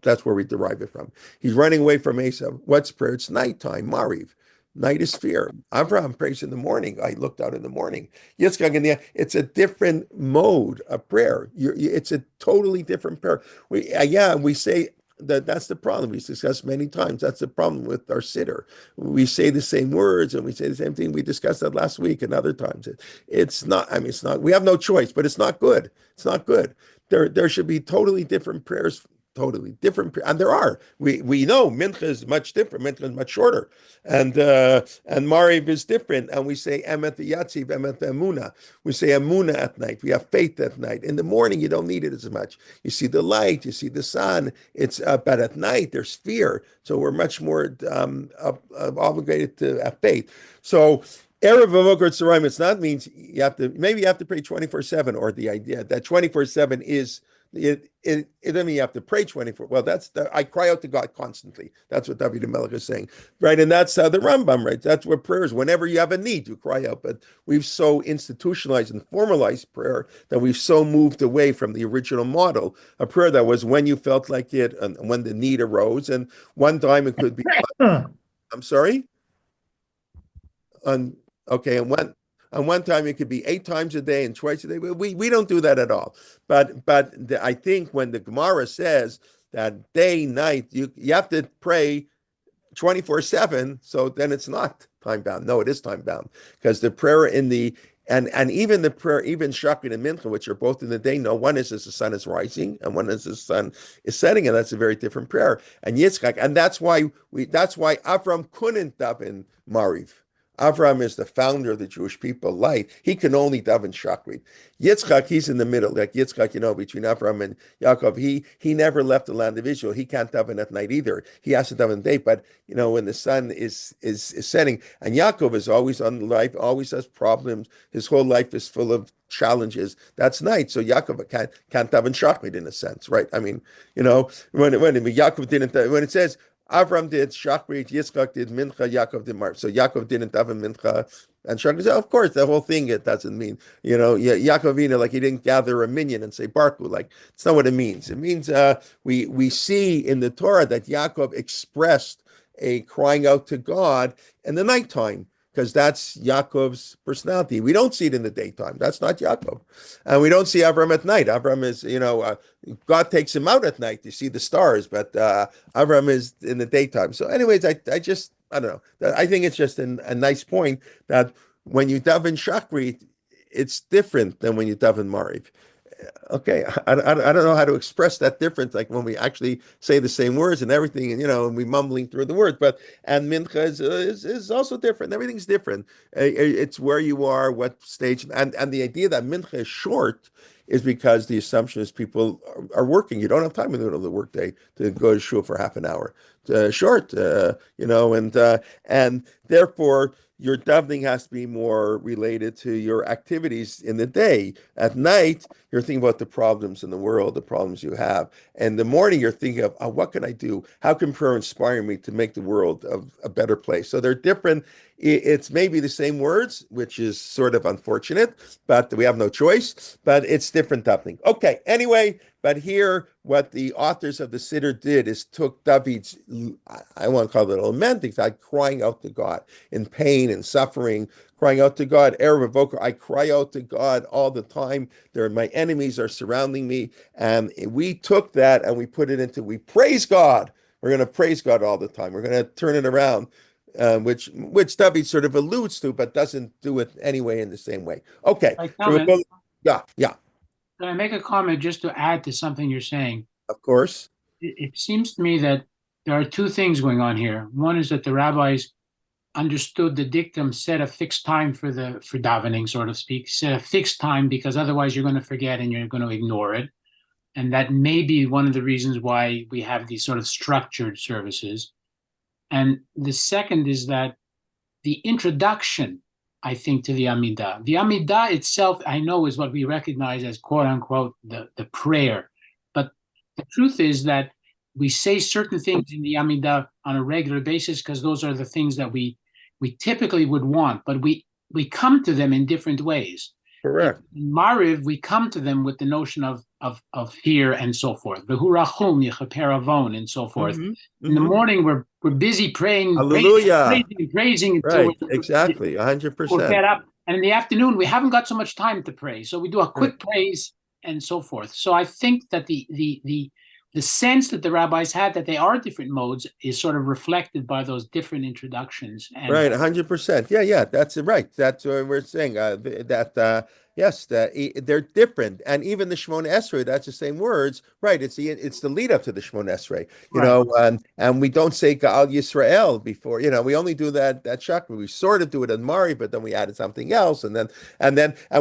Speaker 1: That's where we derive it from. He's running away from Esav. What's prayer? It's nighttime, Mariv. Night is fear. Avraham prays in the morning. I looked out in the morning. Yitzchak, it's a different mode of prayer. It's a totally different prayer. We say that's the problem. We've discussed many times. That's the problem with our siddur. We say the same words and we say the same thing. We discussed that last week and other times. It's not. I mean, it's not. We have no choice, but it's not good. It's not good. There should be totally different prayers. Totally different, and there are. We know Mincha is much different. Mincha is much shorter, and Mariv is different. And we say Emet Yatziv, Emet Emuna. We say Emuna at night. We have faith at night. In the morning, you don't need it as much. You see the light, you see the sun. But at night there's fear. So we're much more obligated to have faith. So Erev Avoker Tzorayim, it's not means you have to pray 24/7, or the idea that 24/7 is. It doesn't mean you have to pray 24. Well, I cry out to God constantly. That's what David Melech is saying, right? And that's the Rambam, right? That's what prayer is. Whenever you have a need, you cry out. But we've so institutionalized and formalized prayer that we've so moved away from the original model, a prayer that was when you felt like it and when the need arose. And one time it could be, I'm sorry? Okay, and one time it could be 8 times a day and twice a day. We don't do that at all. But I think when the Gemara says that day, night, you have to pray 24/7, so then it's not time bound. No, it is time bound because the prayer and even the prayer, even Shachrit and Mincha, which are both in the day, no, one is as the sun is rising and one is the sun is setting, and that's a very different prayer. And Yitzchak, and that's why Avram couldn't daven Mariv. Avram is the founder of the Jewish people, light. He can only daven Shachrit. Yitzchak, he's in the middle. Like Yitzchak, between Avram and Yaakov, he never left the land of Israel. He can't daven at night either. He has to daven day. But when the sun is setting, and Yaakov is always on life, always has problems. His whole life is full of challenges. That's night. So Yaakov can't daven Shachrit in a sense, right? I mean, when Yaakov didn't, when it says Avram did Shachrit, Yitzchak did Mincha, Yaakov did Mariv. So Yaakov didn't daven Mincha and Shachrit. Of course, the whole thing, it doesn't mean, Yaakov, like he didn't gather a minyan and say Barku. Like, it's not what it means. It means we see in the Torah that Yaakov expressed a crying out to God in the nighttime. because that's Yaakov's personality. We don't see it in the daytime. That's not Yaakov. And we don't see Avram at night. Avram is, God takes him out at night to see the stars, but Avram is in the daytime. So, anyways, I don't know. I think it's just a nice point that when you daven Shachrit, it's different than when you daven Mariv. Okay, I don't know how to express that difference, like when we actually say the same words and everything, and we mumbling through the words. But and mincha is also different. Everything's different. It's where you are, what stage, and the idea that mincha is short is because the assumption is people are working. You don't have time in the middle of the workday to go to shul for half an hour. Short, and therefore your davening has to be more related to your activities in the day. At night, you're thinking about the problems in the world, the problems you have. And in the morning, you're thinking of, oh, what can I do? How can prayer inspire me to make the world a better place? So they're different. It's maybe the same words, which is sort of unfortunate, but we have no choice. But it's different davening. Okay, anyway, but here, what the authors of the Siddur did is took David's, I want to call it a lamenting, like crying out to God in pain and suffering, crying out to God. Erev Voker, I cry out to God all the time. My enemies are surrounding me. And we took that and we put it into, we praise God. We're going to praise God all the time. We're going to turn it around. Which David sort of alludes to, but doesn't do it anyway in the same way. Okay,
Speaker 2: Like
Speaker 1: so we're
Speaker 2: Kelman,
Speaker 1: going, yeah,
Speaker 2: can I make a comment just to add to something you're saying?
Speaker 1: of course.
Speaker 2: It seems to me that there are two things going on here. One is that the rabbis understood the dictum set a fixed time for davening, so to speak, set a fixed time because otherwise you're going to forget and you're going to ignore it. And that may be one of the reasons why we have these sort of structured services. And the second is that the introduction, I think, to the Amidah. The Amidah itself, I know, is what we recognize as quote unquote the prayer. But the truth is that we say certain things in the Amidah on a regular basis because those are the things that we typically would want, but we come to them in different ways. In
Speaker 1: Correct.
Speaker 2: Mariv, we come to them with the notion of fear and so forth. V'hurachum yichaper avon and so forth.
Speaker 1: Hmm.
Speaker 2: In the
Speaker 1: Hmm.
Speaker 2: morning, we're busy praying,
Speaker 1: Hallelujah.
Speaker 2: praising until
Speaker 1: Right. Exactly.
Speaker 2: we're
Speaker 1: 100%.
Speaker 2: fed up. And in the afternoon, we haven't got so much time to pray, so we do a
Speaker 1: Right.
Speaker 2: quick praise and so forth. So I think that the sense that the rabbis had that they are different modes is sort of reflected by those different introductions. And
Speaker 1: Right, 100%. Yeah, yeah, that's right. That's what we're saying. That yes, they're different, and even the Shemona Esrei, that's the same words. Right, it's the lead up to the Shemona Esrei.
Speaker 2: right.
Speaker 1: And we don't say Gaal Yisrael before. We only do that chakra. We sort of do it in Mari, but then we added something else, and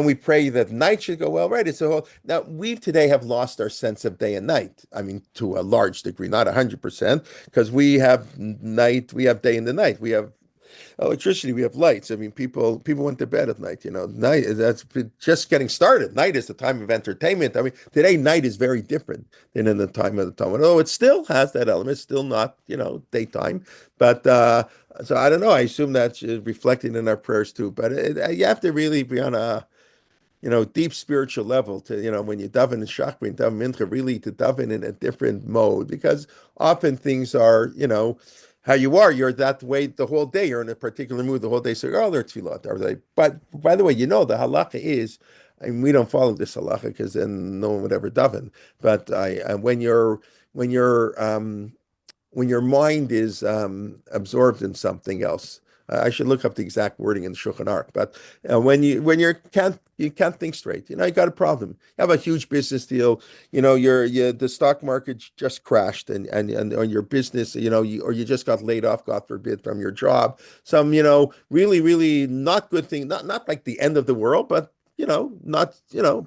Speaker 1: we pray that night should go well. Right, it's a whole. Now we today have lost our sense of day and night. I mean, to a large degree, not 100%, because we have night, we have day and the night, we have electricity, we have lights. I mean, people went to bed at night. Night that's just getting started. Night is the time of entertainment. I mean, today night is very different than in the time of the Talmud. Oh, it still has that element. It's still not daytime, but so I don't know. I assume that's reflected in our prayers too. But you have to really be on a deep spiritual level to, when you daven in Shachri and daven Mincha, really to daven in a different mode, because often things are, how you are, you're that way the whole day, you're in a particular mood the whole day, so, oh, they're tefillot, are they? But by the way, the halacha is, and we don't follow this halacha because then no one would ever daven, but when you're, when your mind is absorbed in something else. I should look up the exact wording in the Shulchan Aruch. But when you can't think straight, you got a problem. You have a huge business deal. The stock market just crashed, and on your business, or you just got laid off, God forbid, from your job. Some really really not good thing. Not like the end of the world, but not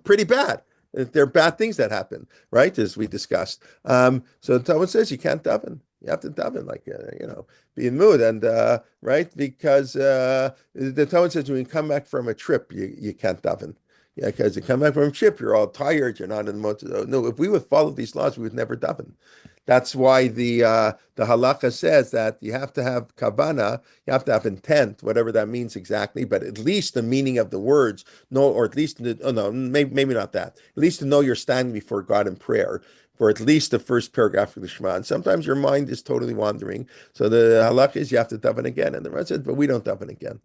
Speaker 1: pretty bad. There are bad things that happen, right? As we discussed. So Talmud says you can't daven. You have to daven, like, be in mood, and right, because the Talmud says when you come back from a trip, you can't daven. Yeah, because you come back from a trip, you're all tired, you're not in the mode. No, if we would follow these laws, we would never daven. That's why the halakha says that you have to have kavana, you have to have intent, whatever that means exactly, but at least the meaning of the words, no, or at least, oh no, maybe not that. At least to know you're standing before God in prayer for at least the first paragraph of the Shema. And sometimes your mind is totally wandering. So the halakha is you have to daven again. And the Ran said, but we don't daven again.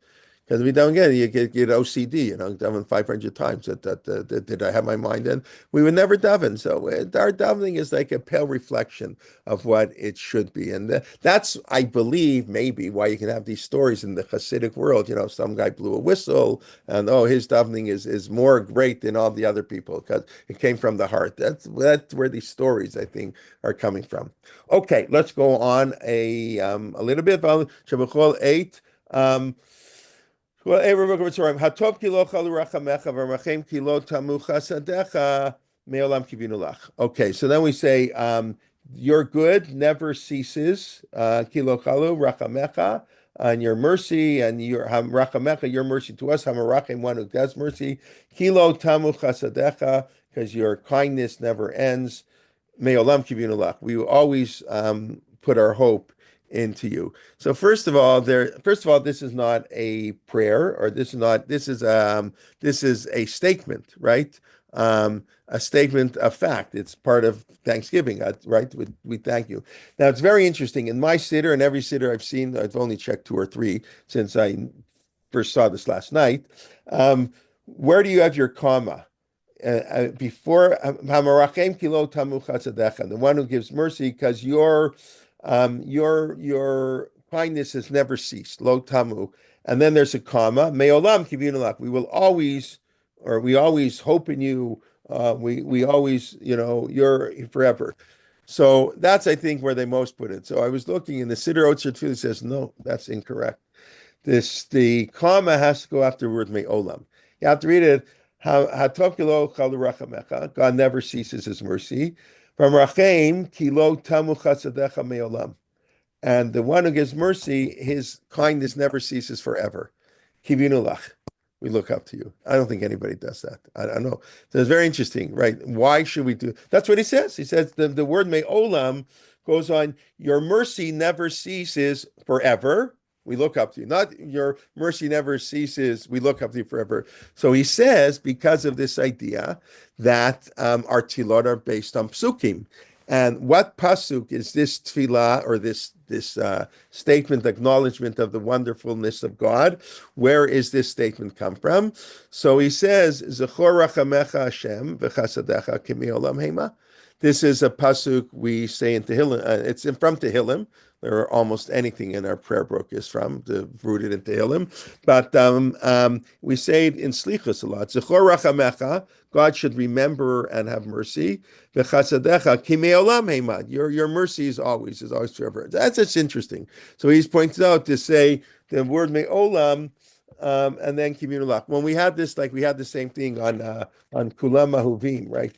Speaker 1: Because we don't get it, you get OCD, daven 500 times. Did I have my mind in? We would never daven. So our davening is like a pale reflection of what it should be. And that's, I believe, maybe why you can have these stories in the Hasidic world. Some guy blew a whistle and, oh, his davening is more great than all the other people because it came from the heart. That's where these stories, I think, are coming from. Okay, let's go on a little bit about Shabbat 8. Hatov kilo chalu rachamecha v'rachem kilo tamu chasadecha me'olam kivinu lach. Okay, so then we say, your good never ceases. Kilo chalu rachamecha, and your mercy and your rachamecha, your mercy to us. Hamarachem, one who does mercy. Kilo tamu chasadecha, because your kindness never ends. Me'olam kivinu lach. We will always put our hope into you. So first of all, this is not a prayer, or this is a statement, right? A statement of fact. It's part of Thanksgiving, right? We thank you. Now it's very interesting. In my siddur and every siddur I've seen, I've only checked 2 or 3 since I first saw this last night. Where do you have your comma? Before Hamarachem kilo tamu chasadecha, the one who gives mercy, because your kindness has never ceased. Lo tamu, and then there's a comma. Me'olam kivinu lach. We always hope in you. We always, you're forever. So that's, I think, where they most put it. So I was looking, in the Siddur Otzar Tefillah says no, that's incorrect. The comma has to go after the word me'olam. You have to read it. Hatov kilo chalu rachamecha. God never ceases His mercy. From Rachem, kilo tamu chasadecha me'olam. And the one who gives mercy, his kindness never ceases forever. Kivinu lach. We look up to you. I don't think anybody does that. I don't know. So it's very interesting, right? Why should we do? That's what he says. He says the word me'olam goes on, your mercy never ceases forever. We look up to you. Not your mercy never ceases. We look up to you forever. So he says, because of this idea that our tefillot are based on psukim. And what pasuk is this tefillah, or this statement, acknowledgement of the wonderfulness of God? Where is this statement come from? So he says, Zechor rachamecha Hashem v'chasadecha k'me'olam hema. This is a pasuk we say in Tehillim. It's from Tehillim. There are almost anything in our prayer book is rooted in Tehillim. But we say it in Slichus a lot. Zechor rachamecha, God should remember and have mercy. V'chasadecha ki me'olam heimad. Your mercy is always forever. That's just interesting. So he's pointed out to say the word me'olam, and then kivinu lach. When we had this, we had the same thing on kulam ahuvim, right?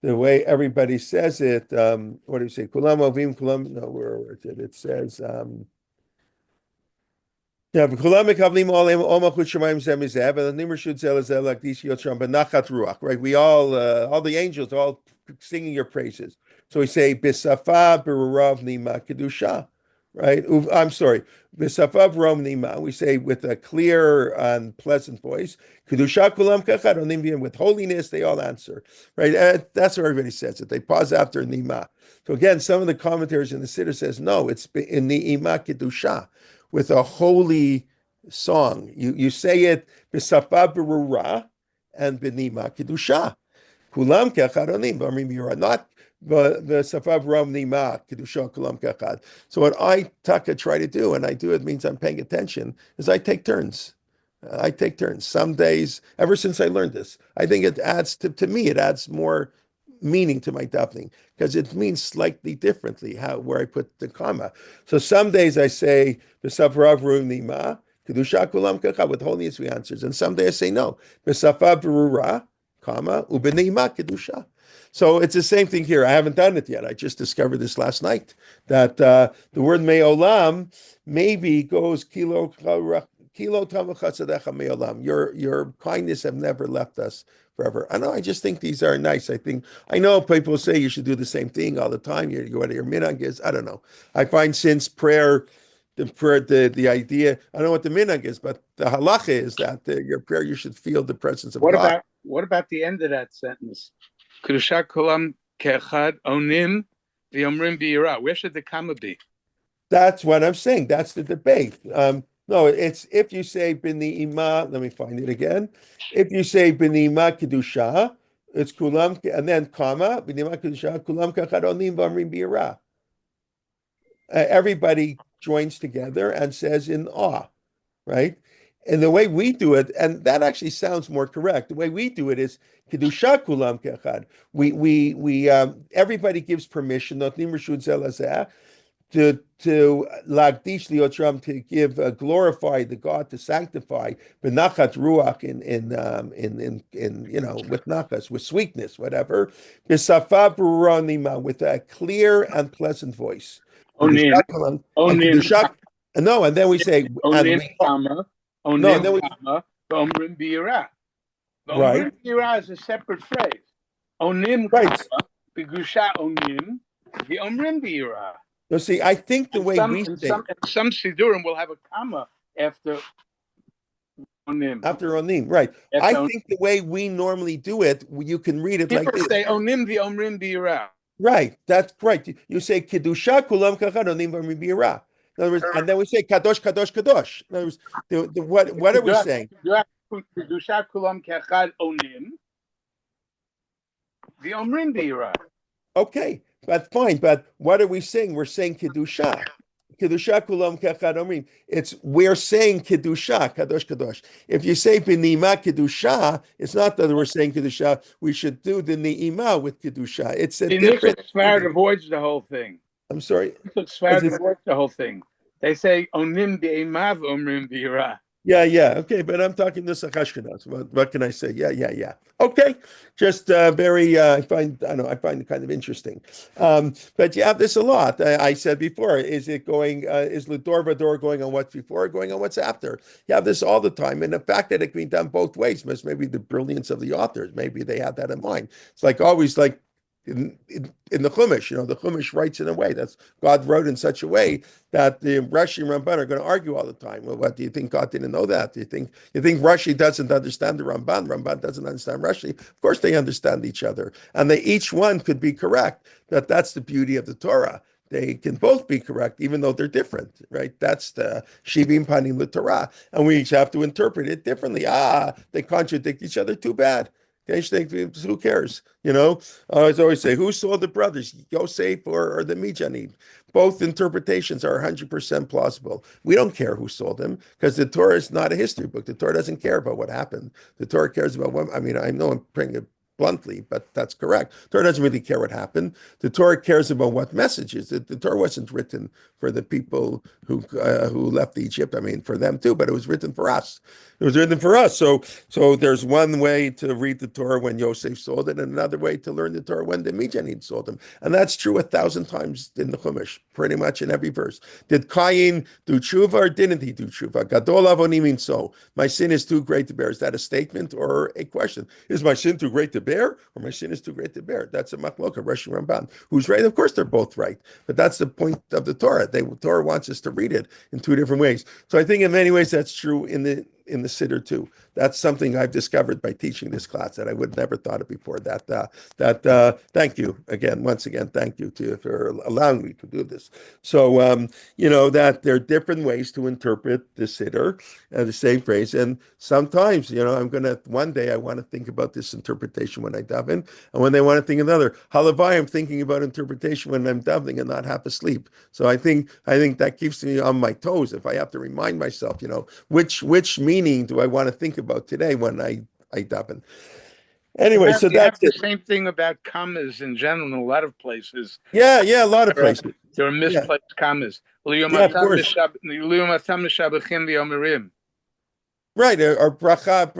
Speaker 1: The way everybody says it, what do you say? Kulam avim, kulam. No, where is it? It says, yeah, kulam mekavlim all malchut shemayim zeh mizeh, and the nimmer shud zel zel like this yotzram benachat ruach. Right? We all the angels are all singing your praises. So we say bisafa berurav nima kedusha. Right? I'm sorry. Bisafa b'rom nima. We say with a clear and pleasant voice. Kedusha kulam kachad onim, with holiness they all answer. Right? That's what everybody says it. They pause after nima. So again, some of the commentaries in the Siddur says no. It's in ni'ima kedusha, with a holy song. You say it bisafa berura and b'nima kedusha. Kulam kachad onim b'amrim yira, not the safav ram nima kedusha kulam kachad. So what I try to do, and I do, it means I'm paying attention, is I take turns. Some days, ever since I learned this, I think it adds to me. It adds more meaning to my davening because it means slightly differently where I put the comma. So some days I say b'safav ram nima kedusha kulam kachad, with holiness we answers, and some days I say no b'safav berura, comma ubenima kedusha. So it's the same thing here. I haven't done it yet. I just discovered this last night, that the word me'olam maybe goes kilo tamu chasadecha me'olam. Your kindness have never left us forever. I just think these are nice. I know people say you should do the same thing all the time. You go out of your minhag is. I don't know. I find since prayer, the idea, I don't know what the minhag is, but the halacha is that your prayer, you should feel the presence of God.
Speaker 3: What about the end of that sentence? Kedusha kulam kechad onim v'yomrim b'yira. Where should the comma be?
Speaker 1: That's what I'm saying. That's the debate. No, it's if you say b'ni'ima, let me find it again. If you say b'ni'ima kedusha, it's kulam, and then comma, b'ni'ima kedusha, kulam kachad onim v'amrim bi'ira. Everybody joins together and says in awe, right? And the way we do it, and that actually sounds more correct. The way we do it is kedusha kulam kechad. We everybody gives permission. Notnim reshut zeh lazeh to lagdish liotram, to give glorify the God, to sanctify benachat ruach in with nachas, with sweetness, whatever, b'safa berura nima, with a clear and pleasant voice.
Speaker 3: Onim,
Speaker 1: And
Speaker 3: onim,
Speaker 1: no, and then we say, and
Speaker 3: onim,
Speaker 1: we,
Speaker 3: comma,
Speaker 1: no, and
Speaker 3: onim,
Speaker 1: then we,
Speaker 3: comma, v'omrim bi'ira. The
Speaker 1: right,
Speaker 3: omrim bi'ira is a separate phrase. Onim,
Speaker 1: right.
Speaker 3: comma, b'gusha onim, the omrim bi'ira.
Speaker 1: So see, I think the
Speaker 3: And
Speaker 1: way we say
Speaker 3: some siddurim will have a comma after onim.
Speaker 1: after onim, right? I think the way we normally do it, you can read it like
Speaker 3: People
Speaker 1: this.
Speaker 3: say onim the omrim bi'ira.
Speaker 1: Right, that's right. You say kedusha kulam kachad onim v'amrim bi'ira. In other words, and then we say kadosh, kadosh, kadosh. In other words, what are we saying?
Speaker 3: Kedusha kulam kechad onim, the omrim bi'ira.
Speaker 1: Okay, but fine. But what are we saying? We're saying kedusha. Kedusha kulam kechad omrim. We're saying kedusha, kadosh, kadosh. If you say b'nima kedusha, it's not that we're saying kedusha. We should do the ni'ima with kedusha. It's a
Speaker 3: The
Speaker 1: different.
Speaker 3: Nusach avoids the whole thing.
Speaker 1: I'm sorry.
Speaker 3: Nusach avoids the whole thing. They say onim be'emav omrim bi'ira.
Speaker 1: Yeah. Okay, but I'm talking this Ashkenaz. What can I say? Yeah. Okay, just very. I find it kind of interesting. But you have this a lot. I said before. Is it going? Is Lador Vador going on what's before, or going on what's after? You have this all the time, and the fact that it can be done both ways must maybe the brilliance of the authors. Maybe they had that in mind. It's like always like. In the Chumash, the Chumash writes in a way that's God wrote in such a way that the Rashi and Ramban are going to argue all the time. Well, what do you think God didn't know that? Do you think Rashi doesn't understand the Ramban? Ramban doesn't understand Rashi. Of course, they understand each other, and each one could be correct. That's the beauty of the Torah. They can both be correct, even though they're different, right? That's the Shivim Panim LeTorah, and we each have to interpret it differently. They contradict each other. Too bad. Who cares? I always say, who saw the brothers, Yosef or the Mijanim? Both interpretations are 100% plausible. We don't care who saw them because the Torah is not a history book. The Torah doesn't care about what happened. The Torah cares about what, I know I'm putting it bluntly, but that's correct. The Torah doesn't really care what happened. The Torah cares about what messages. The Torah wasn't written for the people who left Egypt. For them too, but it was written for us. It was written for us. So there's one way to read the Torah when Yosef saw it, and another way to learn the Torah when the Midianite saw them. And that's true 1,000 times in the Chumash, pretty much in every verse. Did Cain do tshuva or didn't he do tshuva? Gadol avonim so. My sin is too great to bear. Is that a statement or a question? Is my sin too great to bear, or my sin is too great to bear? That's a machloka, Rashi Ramban. Who's right? Of course, they're both right. But that's the point of the Torah. The Torah wants us to read it in two different ways. So I think in many ways that's true in the Siddur too. That's something I've discovered by teaching this class that I would never thought of before. Thank you again, once again, thank you for allowing me to do this. So that there are different ways to interpret the Siddur, the same phrase, and sometimes one day I want to think about this interpretation when I daven, and when they want to think another. Halavai, I'm thinking about interpretation when I'm davening and not half asleep. So I think that keeps me on my toes if I have to remind myself, which meaning do I want to think about today when I daven? Anyway, so that's
Speaker 3: the same thing about commas in general in a lot of places.
Speaker 1: Yeah, a lot of places.
Speaker 3: There are misplaced commas.
Speaker 1: Yeah, of course. Right, or bracha.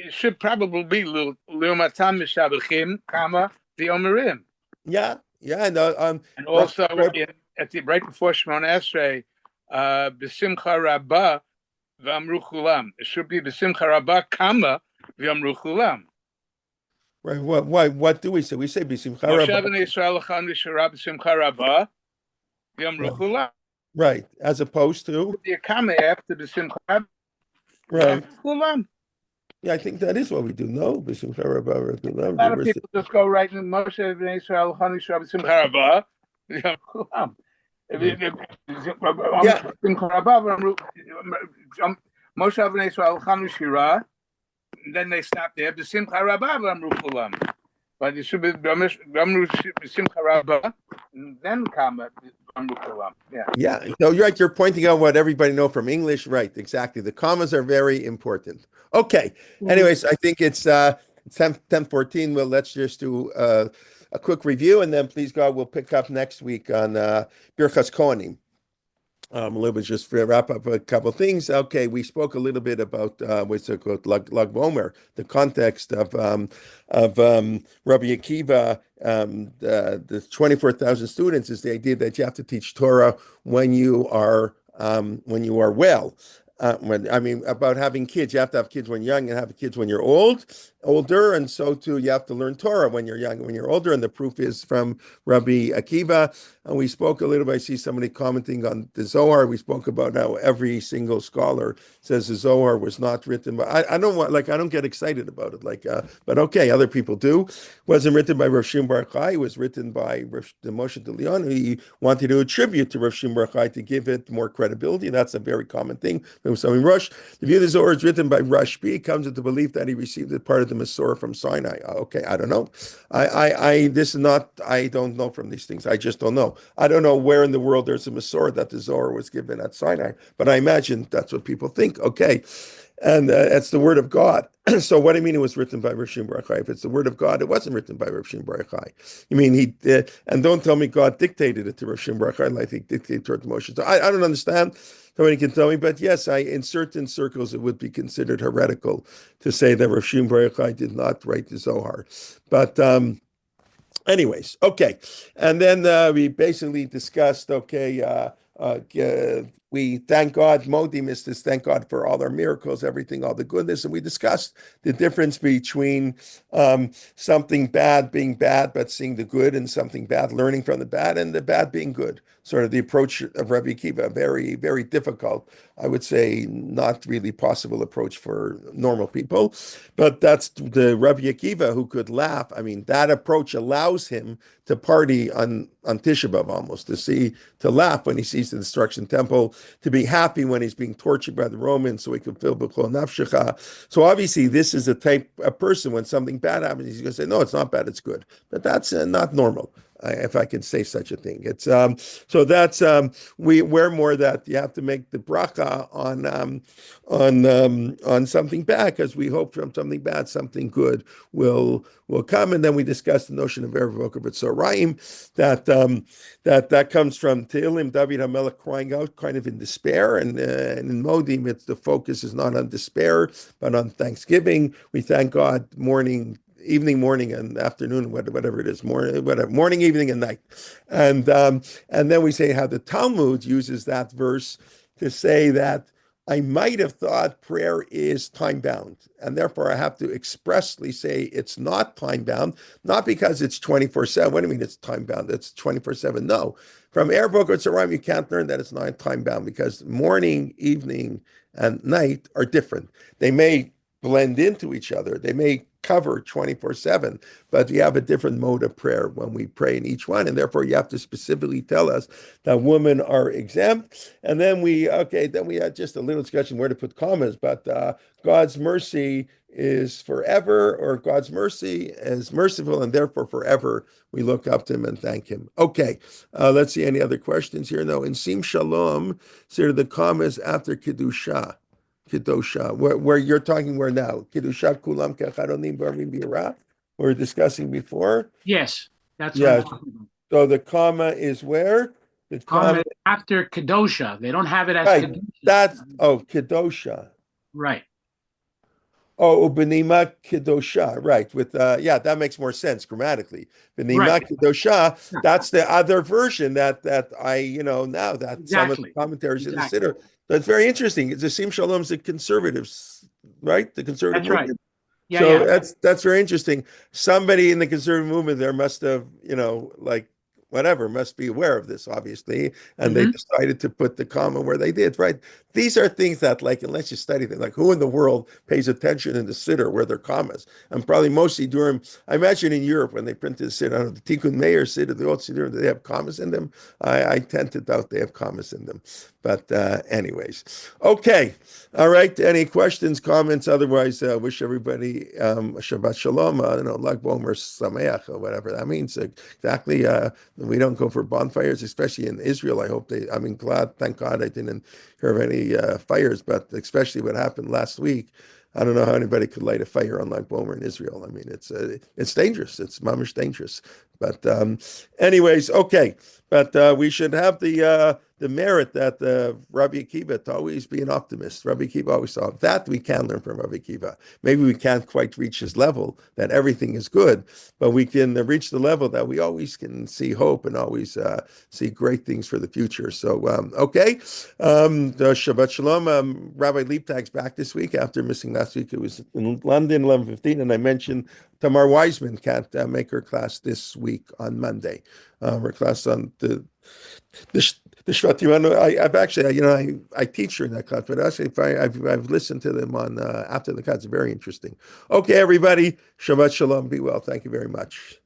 Speaker 3: It should probably be Liumatam Mishabachim, comma, the Omerim.
Speaker 1: Yeah, and
Speaker 3: also right before Shemona Esrei, B'Simcha Rabbah v'Amru Chulam. It should be B'Simcha Rabbah, comma, v'Amru Chulam.
Speaker 1: Right. What do we say? We say B'Simcha Rabbah.
Speaker 3: Moshe ben Yisrael Lechan Yisharah B'Simcha Rabbah v'Amru Chulam.
Speaker 1: Right, as opposed to
Speaker 3: the comma after B'Simcha Rabbah.
Speaker 1: Right.
Speaker 3: Chulam.
Speaker 1: Yeah, I think that is what we do. No, B'Simcha Rabbah.
Speaker 3: A lot of people just go right in Moshe ben Yisrael Lechan Yisharah B'Simcha Rabbah v'Amru Chulam.
Speaker 1: Yeah.
Speaker 3: Moshe Avnei Yisrael Chanu Shira, then they stop there. B'simcha Rabbah v'amru kulam. But it should be Gamru B'simcha Rabbah, and then Kama v'amru kulam. Yeah.
Speaker 1: Yeah. No, you're right. You're pointing out what everybody know from English. Right. Exactly. The commas are very important. Okay. Anyways, I think it's 10:14. Well, let's just do a quick review, and then please God, we'll pick up next week on Birchas Kohanim. A little bit just to wrap up a couple of things. Okay, we spoke a little bit about what's it called, Lag Bomer, the context of Rabbi Akiva, the 24,000 students is the idea that you have to teach Torah when you are well. About having kids, you have to have kids when you're young and have kids when you're older, and so too you have to learn Torah when you're young, when you're older, and the proof is from Rabbi Akiva. And we spoke a little bit. I see somebody commenting on the Zohar. We spoke about how every single scholar says the Zohar was not written by. I don't want, I don't get excited about it. But okay, other people do. It wasn't written by Rav Shimon Bar Yochai. It was written by the Moshe de Leon. He wanted to attribute to Rav Shimon Bar Yochai to give it more credibility. That's a very common thing. Rush. The view of the Zohar is written by Rashbi comes into belief that he received it part of the Masorah from Sinai. Okay, I don't know. I don't know from these things. I just don't know. I don't know where in the world there's a Masorah that the Zohar was given at Sinai, but I imagine that's what people think. Okay. And it's the word of God. So what do you mean it was written by Rav Shimon Bar Yochai? If it's the word of God, it wasn't written by Rav Shimon Bar Yochai. You mean he did, and don't tell me God dictated it to Rav Shimon Bar Yochai like he dictated to Moshe. So I don't understand. Somebody can tell me, but yes, in certain circles it would be considered heretical to say that Rav Shimon Bar Yochai did not write the Zohar. But anyways, okay. And then we basically discussed, we thank God. Modim is this thank God for all our miracles, everything, all the goodness. And we discussed the difference between something bad being bad, but seeing the good, and something bad, learning from the bad, and the bad being good. Sort of the approach of Rabbi Akiva, very, very difficult. I would say not really possible approach for normal people. But that's the Rabbi Akiva who could laugh. I mean, that approach allows him to party on Tisha B'Av almost, to laugh when he sees the destruction temple, to be happy when he's being tortured by the Romans, so he can feel b'chol nafshecha. So obviously, this is a type of person when something bad happens, he's going to say, "No, it's not bad, it's good." But that's not normal, if I can say such a thing. It's so that's we're more that you have to make the bracha on something bad, because we hope from something bad something good will come. And then we discussed the notion of Erev Boker B'Tzoraim, that comes from Tehillim, David HaMelech crying out kind of in despair, and in Modim the focus is not on despair but on thanksgiving. We thank God evening, morning, and afternoon, whatever it is, morning, evening, and night. And then we say how the Talmud uses that verse to say that I might have thought prayer is time-bound, and therefore I have to expressly say it's not time-bound, not because it's 24/7. What do you mean it's time-bound? It's 24/7. No. From Erev Boker Tzoraim, you can't learn that it's not time-bound, because morning, evening, and night are different. They may blend into each other. They may cover 24/7, but we have a different mode of prayer when we pray in each one, and therefore you have to specifically tell us that women are exempt. And then we had just a little discussion where to put commas, but God's mercy is forever, or God's mercy is merciful, and therefore forever we look up to him and thank him. Okay, let's see any other questions here. No, in Sim Shalom, so the commas after Kedusha. Kedosha, where you're talking where now? Kedusha kulam kecharonim b'arim b'yirah. We were discussing before.
Speaker 2: Yes, that's
Speaker 1: Yeah.
Speaker 2: what I'm talking about.
Speaker 1: So the comma is where? The
Speaker 2: Comma after Kedosha. They don't have it as
Speaker 1: right.
Speaker 2: Kedosha.
Speaker 1: That's Kedosha.
Speaker 2: Right.
Speaker 1: Oh, Benima Kedosha. Right. With that makes more sense grammatically. Benima
Speaker 2: Right.
Speaker 1: Kedosha. That's the other version that I now that some of the
Speaker 2: Exactly.
Speaker 1: commentaries in the
Speaker 2: Exactly.
Speaker 1: Siddur. That's very interesting. The Sim Shalom's the conservatives, right? The conservative
Speaker 2: That's right.
Speaker 1: movement.
Speaker 2: Yeah,
Speaker 1: So
Speaker 2: yeah.
Speaker 1: that's very interesting. Somebody in the conservative movement there must have, whatever, must be aware of this, obviously, and they
Speaker 2: Mhm.
Speaker 1: decided to put the comma where they did, right? These are things that, like, unless you study them, like who in the world pays attention in the Siddur where there are commas? And probably mostly during, I imagine in Europe when they printed the Siddur, the Tikkun Meir Siddur, the old Siddur, do they have commas in them? I tend to doubt they have commas in them. But anyways, okay. All right. Any questions, comments? Otherwise, wish everybody Shabbat Shalom, Lag Bomer Sameach, or whatever that means. Exactly. We don't go for bonfires, especially in Israel. I mean, thank God I didn't hear of any fires, but especially what happened last week. I don't know how anybody could light a fire on Lag Bomer in Israel. I mean, it's dangerous. It's mamish dangerous. But anyways, okay. But we should have the merit that Rabbi Akiva to always be an optimist. Rabbi Akiva always saw that we can learn from Rabbi Akiva. Maybe we can't quite reach his level that everything is good, but we can reach the level that we always can see hope and always see great things for the future. So, okay. Shabbat Shalom. Rabbi Leiptag's back this week after missing last week. It was in London, 11:15, and I mentioned Tamar Wiseman can't make her class this week on Monday. Her class on the Shvatim. I've actually, I teach her in that class, but actually, I've listened to them on after the class. It's very interesting. Okay, everybody, Shabbat Shalom. Be well. Thank you very much.